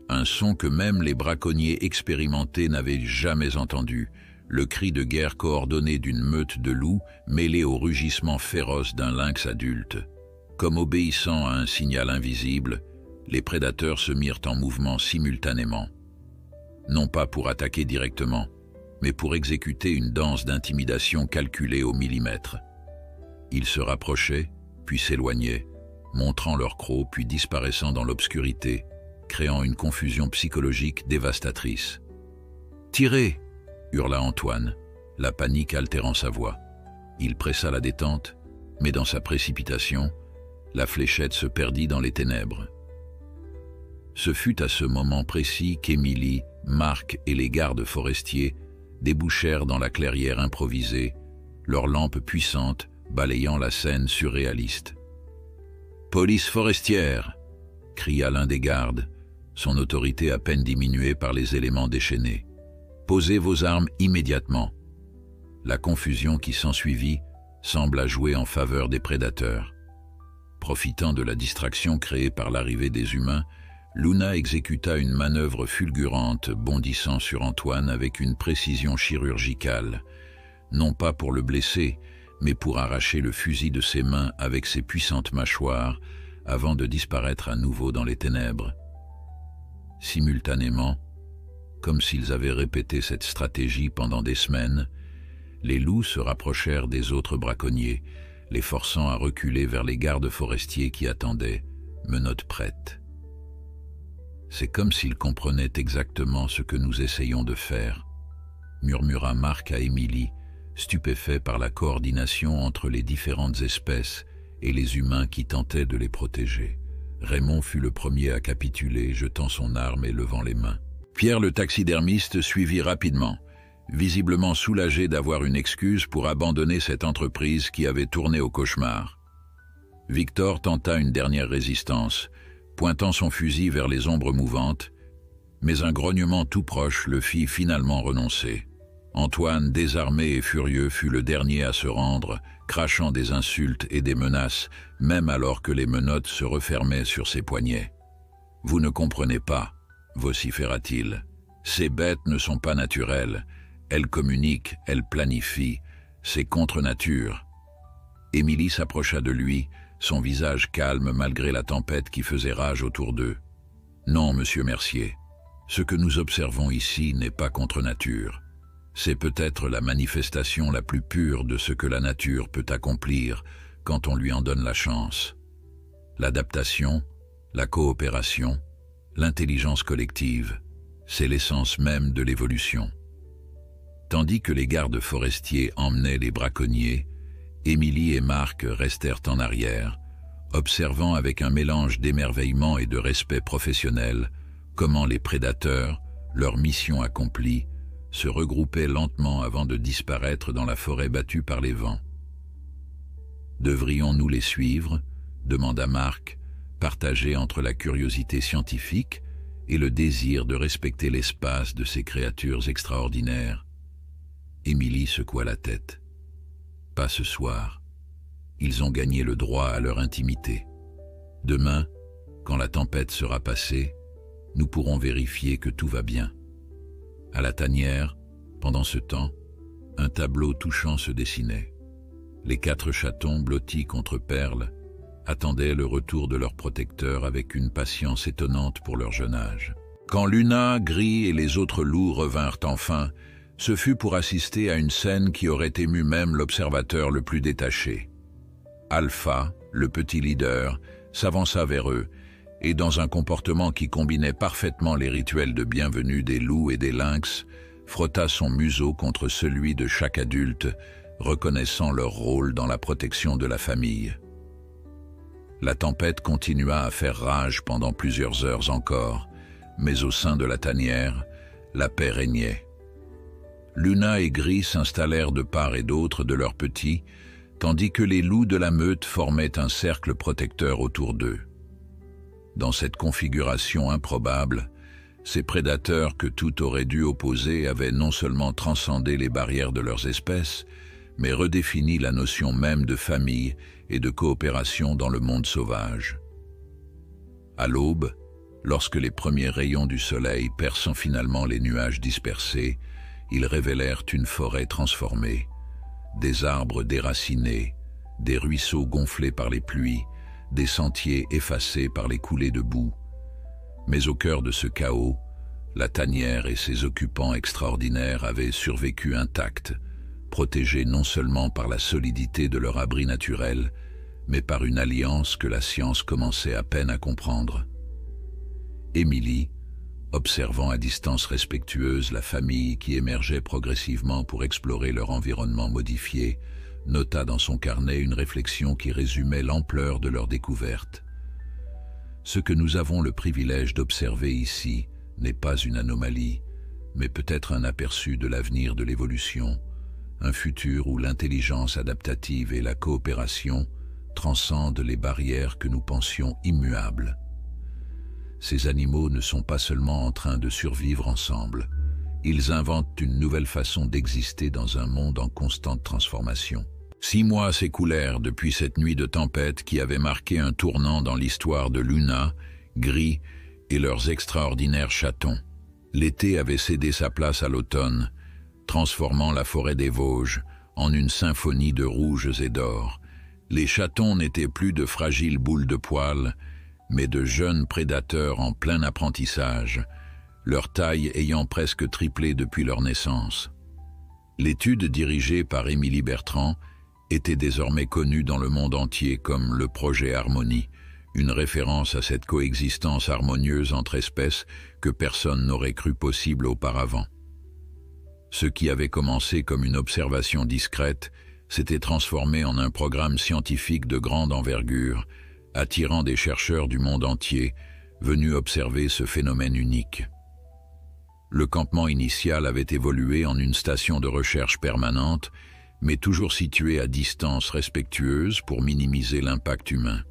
Un son que même les braconniers expérimentés n'avaient jamais entendu, le cri de guerre coordonné d'une meute de loups mêlé au rugissement féroce d'un lynx adulte. Comme obéissant à un signal invisible, les prédateurs se mirent en mouvement simultanément. Non pas pour attaquer directement, mais pour exécuter une danse d'intimidation calculée au millimètre. Ils se rapprochaient, puis s'éloignaient, montrant leurs crocs puis disparaissant dans l'obscurité, créant une confusion psychologique dévastatrice. « Tirez !» hurla Antoine, la panique altérant sa voix. Il pressa la détente, mais dans sa précipitation, la fléchette se perdit dans les ténèbres. Ce fut à ce moment précis qu'Émilie, Marc et les gardes forestiers débouchèrent dans la clairière improvisée, leurs lampes puissantes balayant la scène surréaliste. « Police forestière !» cria l'un des gardes, son autorité à peine diminuée par les éléments déchaînés. « Posez vos armes immédiatement !» La confusion qui s'ensuivit sembla jouer en faveur des prédateurs. Profitant de la distraction créée par l'arrivée des humains, Luna exécuta une manœuvre fulgurante, bondissant sur Antoine avec une précision chirurgicale, non pas pour le blesser, mais pour arracher le fusil de ses mains avec ses puissantes mâchoires, avant de disparaître à nouveau dans les ténèbres. Simultanément, comme s'ils avaient répété cette stratégie pendant des semaines, les loups se rapprochèrent des autres braconniers, les forçant à reculer vers les gardes forestiers qui attendaient, menottes prêtes. C'est comme s'ils comprenaient exactement ce que nous essayons de faire, murmura Marc à Émilie, stupéfait par la coordination entre les différentes espèces et les humains qui tentaient de les protéger. Raymond fut le premier à capituler, jetant son arme et levant les mains. Pierre le taxidermiste suivit rapidement, visiblement soulagé d'avoir une excuse pour abandonner cette entreprise qui avait tourné au cauchemar. Victor tenta une dernière résistance, pointant son fusil vers les ombres mouvantes, mais un grognement tout proche le fit finalement renoncer. Antoine, désarmé et furieux, fut le dernier à se rendre, crachant des insultes et des menaces, même alors que les menottes se refermaient sur ses poignets. « Vous ne comprenez pas », vociféra-t-il. « Ces bêtes ne sont pas naturelles. Elles communiquent, elles planifient. C'est contre nature. » Émilie s'approcha de lui, son visage calme malgré la tempête qui faisait rage autour d'eux. « Non, monsieur Mercier, ce que nous observons ici n'est pas contre nature. C'est peut-être la manifestation la plus pure de ce que la nature peut accomplir quand on lui en donne la chance. L'adaptation, la coopération, l'intelligence collective, c'est l'essence même de l'évolution. » Tandis que les gardes forestiers emmenaient les braconniers, Émilie et Marc restèrent en arrière, observant avec un mélange d'émerveillement et de respect professionnel comment les prédateurs, leur mission accomplie, se regroupaient lentement avant de disparaître dans la forêt battue par les vents. « Devrions-nous les suivre ?» demanda Marc, partagé entre la curiosité scientifique et le désir de respecter l'espace de ces créatures extraordinaires. Émilie secoua la tête. « Pas ce soir. Ils ont gagné le droit à leur intimité. Demain, quand la tempête sera passée, nous pourrons vérifier que tout va bien. » À la tanière, pendant ce temps, un tableau touchant se dessinait. Les 4 chatons blottis contre perles attendaient le retour de leur protecteur avec une patience étonnante pour leur jeune âge. Quand Luna, Gris et les autres loups revinrent enfin, ce fut pour assister à une scène qui aurait ému même l'observateur le plus détaché. Alpha, le petit leader, s'avança vers eux, et dans un comportement qui combinait parfaitement les rituels de bienvenue des loups et des lynx, frotta son museau contre celui de chaque adulte, reconnaissant leur rôle dans la protection de la famille. La tempête continua à faire rage pendant plusieurs heures encore, mais au sein de la tanière, la paix régnait. Luna et Gris s'installèrent de part et d'autre de leurs petits, tandis que les loups de la meute formaient un cercle protecteur autour d'eux. Dans cette configuration improbable, ces prédateurs que tout aurait dû opposer avaient non seulement transcendé les barrières de leurs espèces, mais redéfini la notion même de famille et de coopération dans le monde sauvage. À l'aube, lorsque les premiers rayons du soleil perçant finalement les nuages dispersés, ils révélèrent une forêt transformée, des arbres déracinés, des ruisseaux gonflés par les pluies, des sentiers effacés par les coulées de boue. Mais au cœur de ce chaos, la tanière et ses occupants extraordinaires avaient survécu intacts, protégés non seulement par la solidité de leur abri naturel, mais par une alliance que la science commençait à peine à comprendre. Émilie, observant à distance respectueuse la famille qui émergeait progressivement pour explorer leur environnement modifié, nota dans son carnet une réflexion qui résumait l'ampleur de leur découverte. Ce que nous avons le privilège d'observer ici n'est pas une anomalie, mais peut-être un aperçu de l'avenir de l'évolution, un futur où l'intelligence adaptative et la coopération transcendent les barrières que nous pensions immuables. Ces animaux ne sont pas seulement en train de survivre ensemble, ils inventent une nouvelle façon d'exister dans un monde en constante transformation. 6 mois s'écoulèrent depuis cette nuit de tempête qui avait marqué un tournant dans l'histoire de Luna, Gris et leurs extraordinaires chatons. L'été avait cédé sa place à l'automne, transformant la forêt des Vosges en une symphonie de rouges et d'or. Les chatons n'étaient plus de fragiles boules de poils, mais de jeunes prédateurs en plein apprentissage, leur taille ayant presque triplé depuis leur naissance. L'étude dirigée par Émilie Bertrand était désormais connue dans le monde entier comme le projet Harmonie, une référence à cette coexistence harmonieuse entre espèces que personne n'aurait cru possible auparavant. Ce qui avait commencé comme une observation discrète s'était transformé en un programme scientifique de grande envergure, attirant des chercheurs du monde entier venus observer ce phénomène unique. Le campement initial avait évolué en une station de recherche permanente, mais toujours située à distance respectueuse pour minimiser l'impact humain.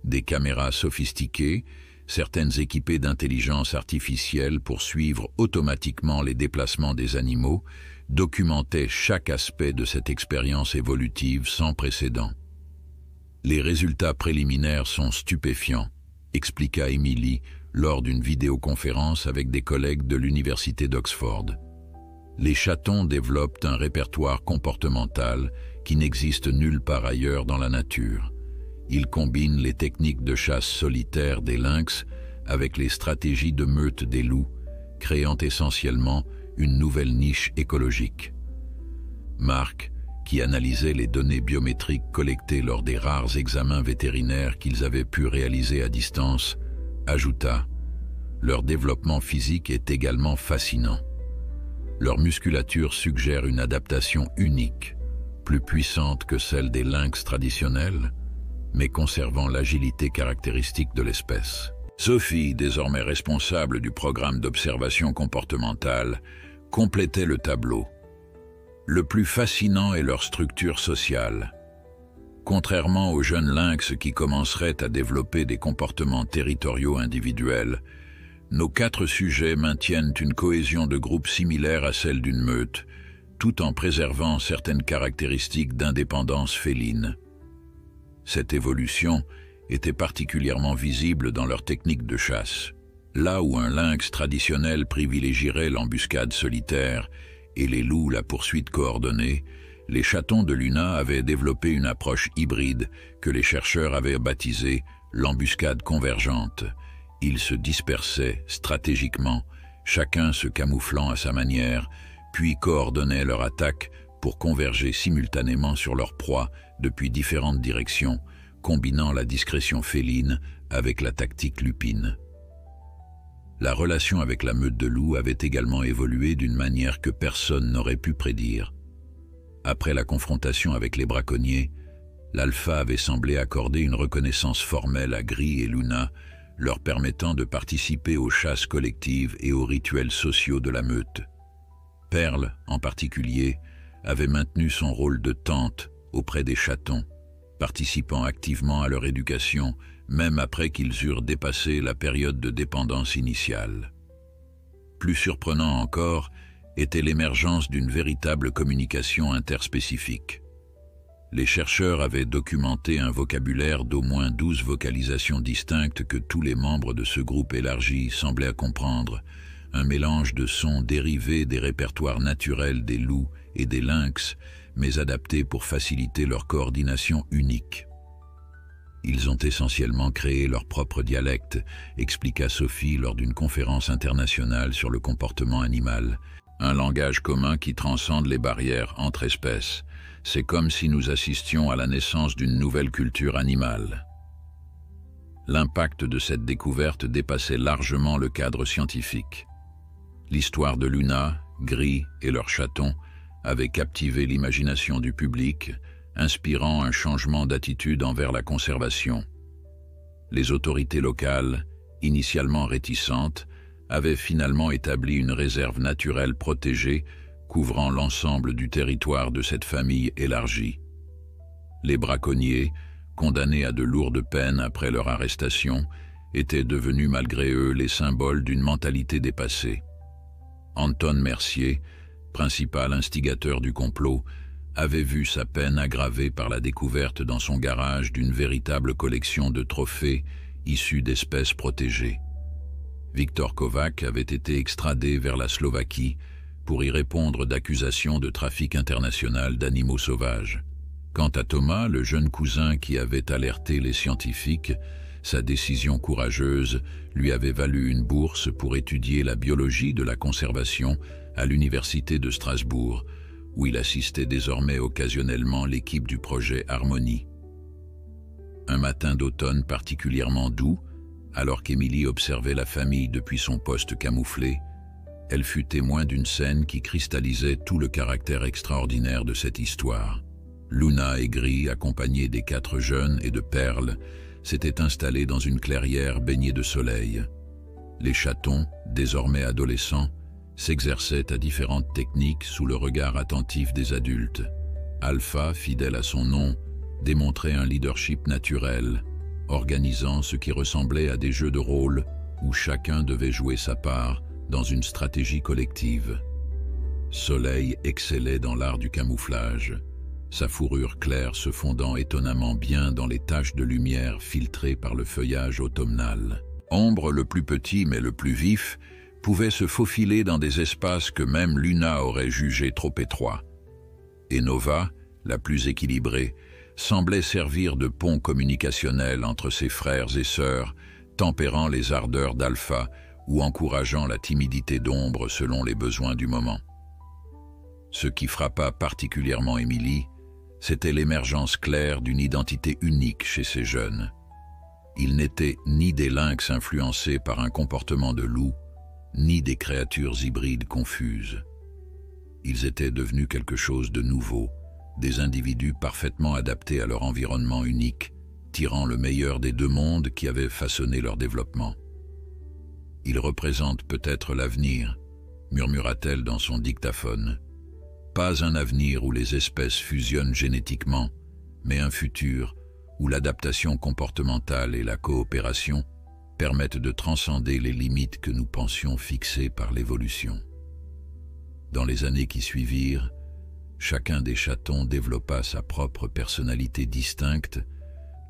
Des caméras sophistiquées, certaines équipées d'intelligence artificielle pour suivre automatiquement les déplacements des animaux, documentaient chaque aspect de cette expérience évolutive sans précédent. Les résultats préliminaires sont stupéfiants, expliqua Émilie lors d'une vidéoconférence avec des collègues de l'université d'Oxford. Les chatons développent un répertoire comportemental qui n'existe nulle part ailleurs dans la nature. Ils combinent les techniques de chasse solitaire des lynx avec les stratégies de meute des loups, créant essentiellement une nouvelle niche écologique. Marc, qui analysait les données biométriques collectées lors des rares examens vétérinaires qu'ils avaient pu réaliser à distance, ajouta « Leur développement physique est également fascinant. Leur musculature suggère une adaptation unique, plus puissante que celle des lynx traditionnels, mais conservant l'agilité caractéristique de l'espèce. » Sophie, désormais responsable du programme d'observation comportementale, complétait le tableau. Le plus fascinant est leur structure sociale. Contrairement aux jeunes lynx qui commenceraient à développer des comportements territoriaux individuels, nos 4 sujets maintiennent une cohésion de groupe similaire à celle d'une meute, tout en préservant certaines caractéristiques d'indépendance féline. Cette évolution était particulièrement visible dans leur technique de chasse. Là où un lynx traditionnel privilégierait l'embuscade solitaire et les loups la poursuite coordonnée, les chatons de Luna avaient développé une approche hybride que les chercheurs avaient baptisée l'embuscade convergente. Ils se dispersaient stratégiquement, chacun se camouflant à sa manière, puis coordonnaient leur attaque pour converger simultanément sur leur proie depuis différentes directions, combinant la discrétion féline avec la tactique lupine. La relation avec la meute de loups avait également évolué d'une manière que personne n'aurait pu prédire. Après la confrontation avec les braconniers, l'alpha avait semblé accorder une reconnaissance formelle à Gris et Luna, leur permettant de participer aux chasses collectives et aux rituels sociaux de la meute. Perle, en particulier, avait maintenu son rôle de tante auprès des chatons, participant activement à leur éducation, même après qu'ils eurent dépassé la période de dépendance initiale. Plus surprenant encore était l'émergence d'une véritable communication interspécifique. Les chercheurs avaient documenté un vocabulaire d'au moins 12 vocalisations distinctes que tous les membres de ce groupe élargi semblaient comprendre, un mélange de sons dérivés des répertoires naturels des loups et des lynx, mais adaptés pour faciliter leur coordination unique. Ils ont essentiellement créé leur propre dialecte, expliqua Sophie lors d'une conférence internationale sur le comportement animal. Un langage commun qui transcende les barrières entre espèces. C'est comme si nous assistions à la naissance d'une nouvelle culture animale. L'impact de cette découverte dépassait largement le cadre scientifique. L'histoire de Luna, Gris et leurs chatons avait captivé l'imagination du public, inspirant un changement d'attitude envers la conservation. Les autorités locales, initialement réticentes, avaient finalement établi une réserve naturelle protégée couvrant l'ensemble du territoire de cette famille élargie. Les braconniers, condamnés à de lourdes peines après leur arrestation, étaient devenus malgré eux les symboles d'une mentalité dépassée. Anton Mercier, principal instigateur du complot, avait vu sa peine aggravée par la découverte dans son garage d'une véritable collection de trophées issus d'espèces protégées. Viktor Kovac avait été extradé vers la Slovaquie pour y répondre d'accusations de trafic international d'animaux sauvages. Quant à Thomas, le jeune cousin qui avait alerté les scientifiques, Sa décision courageuse lui avait valu une bourse pour étudier la biologie de la conservation à l'université de Strasbourg, où il assistait désormais occasionnellement l'équipe du projet Harmonie. Un matin d'automne particulièrement doux, alors qu'Émilie observait la famille depuis son poste camouflé, elle fut témoin d'une scène qui cristallisait tout le caractère extraordinaire de cette histoire. Luna aigrie, accompagnée des 4 jeunes et de Perle, s'était installée dans une clairière baignée de soleil. Les chatons, désormais adolescents, s'exerçaient à différentes techniques sous le regard attentif des adultes. Alpha, fidèle à son nom, démontrait un leadership naturel, organisant ce qui ressemblait à des jeux de rôle où chacun devait jouer sa part dans une stratégie collective. Soleil excellait dans l'art du camouflage, sa fourrure claire se fondant étonnamment bien dans les taches de lumière filtrées par le feuillage automnal. Ombre, le plus petit mais le plus vif, pouvait se faufiler dans des espaces que même Luna aurait jugés trop étroits. Et Nova, la plus équilibrée, semblait servir de pont communicationnel entre ses frères et sœurs, tempérant les ardeurs d'Alpha ou encourageant la timidité d'Ombre selon les besoins du moment. Ce qui frappa particulièrement Émilie, c'était l'émergence claire d'une identité unique chez ces jeunes. Ils n'étaient ni des lynx influencés par un comportement de loup, ni des créatures hybrides confuses. Ils étaient devenus quelque chose de nouveau, des individus parfaitement adaptés à leur environnement unique, tirant le meilleur des 2 mondes qui avaient façonné leur développement. « Ils représentent peut-être l'avenir », murmura-t-elle dans son dictaphone. « Pas un avenir où les espèces fusionnent génétiquement, mais un futur où l'adaptation comportementale et la coopération permettent de transcender les limites que nous pensions fixées par l'évolution. » Dans les années qui suivirent, chacun des chatons développa sa propre personnalité distincte,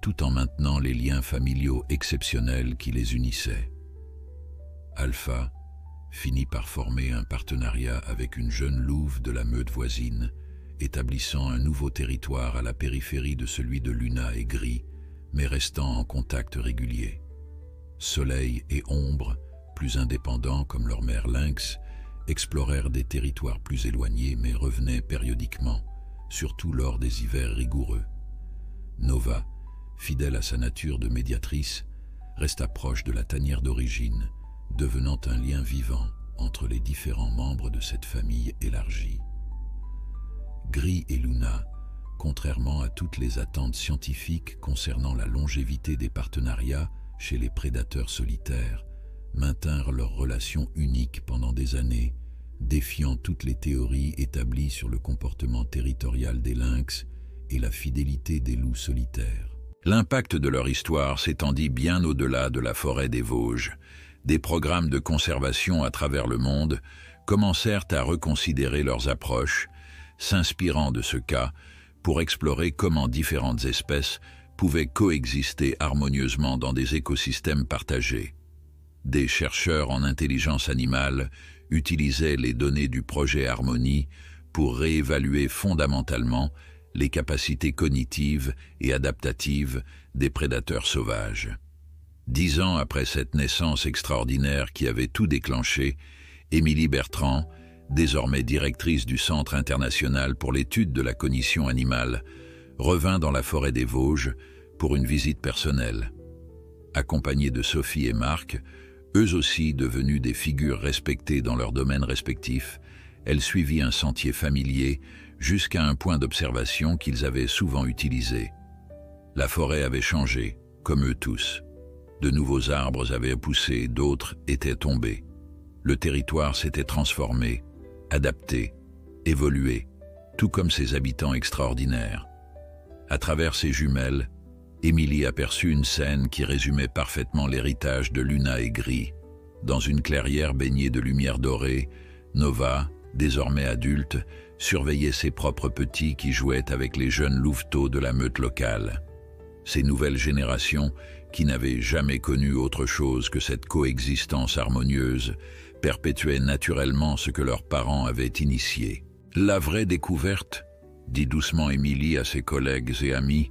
tout en maintenant les liens familiaux exceptionnels qui les unissaient. Alpha finit par former un partenariat avec une jeune louve de la meute voisine, établissant un nouveau territoire à la périphérie de celui de Luna et Gris, mais restant en contact régulier. Soleil et Ombre, plus indépendants comme leur mère Lynx, explorèrent des territoires plus éloignés mais revenaient périodiquement, surtout lors des hivers rigoureux. Nova, fidèle à sa nature de médiatrice, resta proche de la tanière d'origine, devenant un lien vivant entre les différents membres de cette famille élargie. Gris et Luna, contrairement à toutes les attentes scientifiques concernant la longévité des partenariats chez les prédateurs solitaires, maintinrent leur relation unique pendant des années, défiant toutes les théories établies sur le comportement territorial des lynx et la fidélité des loups solitaires. L'impact de leur histoire s'étendit bien au-delà de la forêt des Vosges. Des programmes de conservation à travers le monde commencèrent à reconsidérer leurs approches, s'inspirant de ce cas pour explorer comment différentes espèces pouvaient coexister harmonieusement dans des écosystèmes partagés. Des chercheurs en intelligence animale utilisaient les données du projet Harmonie pour réévaluer fondamentalement les capacités cognitives et adaptatives des prédateurs sauvages. 10 ans après cette naissance extraordinaire qui avait tout déclenché, Émilie Bertrand, désormais directrice du Centre international pour l'étude de la cognition animale, revint dans la forêt des Vosges pour une visite personnelle. Accompagnée de Sophie et Marc, eux aussi devenus des figures respectées dans leurs domaines respectifs, elle suivit un sentier familier jusqu'à un point d'observation qu'ils avaient souvent utilisé. La forêt avait changé, comme eux tous. De nouveaux arbres avaient poussé, d'autres étaient tombés. Le territoire s'était transformé, adapté, évolué, tout comme ses habitants extraordinaires. À travers ses jumelles, Émilie aperçut une scène qui résumait parfaitement l'héritage de Luna et Gris. Dans une clairière baignée de lumière dorée, Nova, désormais adulte, surveillait ses propres petits qui jouaient avec les jeunes louveteaux de la meute locale. Ces nouvelles générations, qui n'avaient jamais connu autre chose que cette coexistence harmonieuse, perpétuaient naturellement ce que leurs parents avaient initié. La vraie découverte, dit doucement Émilie à ses collègues et amis,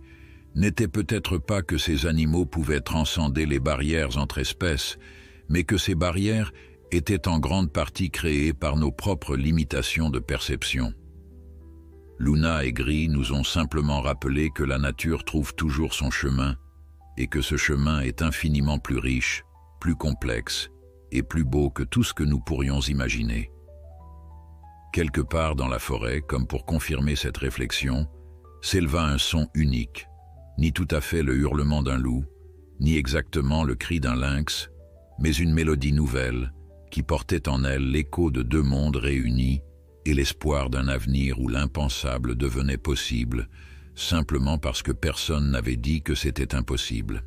n'était peut-être pas que ces animaux pouvaient transcender les barrières entre espèces, mais que ces barrières étaient en grande partie créées par nos propres limitations de perception. Luna et Gris nous ont simplement rappelé que la nature trouve toujours son chemin et que ce chemin est infiniment plus riche, plus complexe et plus beau que tout ce que nous pourrions imaginer. Quelque part dans la forêt, comme pour confirmer cette réflexion, s'éleva un son unique, ni tout à fait le hurlement d'un loup, ni exactement le cri d'un lynx, mais une mélodie nouvelle qui portait en elle l'écho de deux mondes réunis et l'espoir d'un avenir où l'impensable devenait possible, simplement parce que personne n'avait dit que c'était impossible.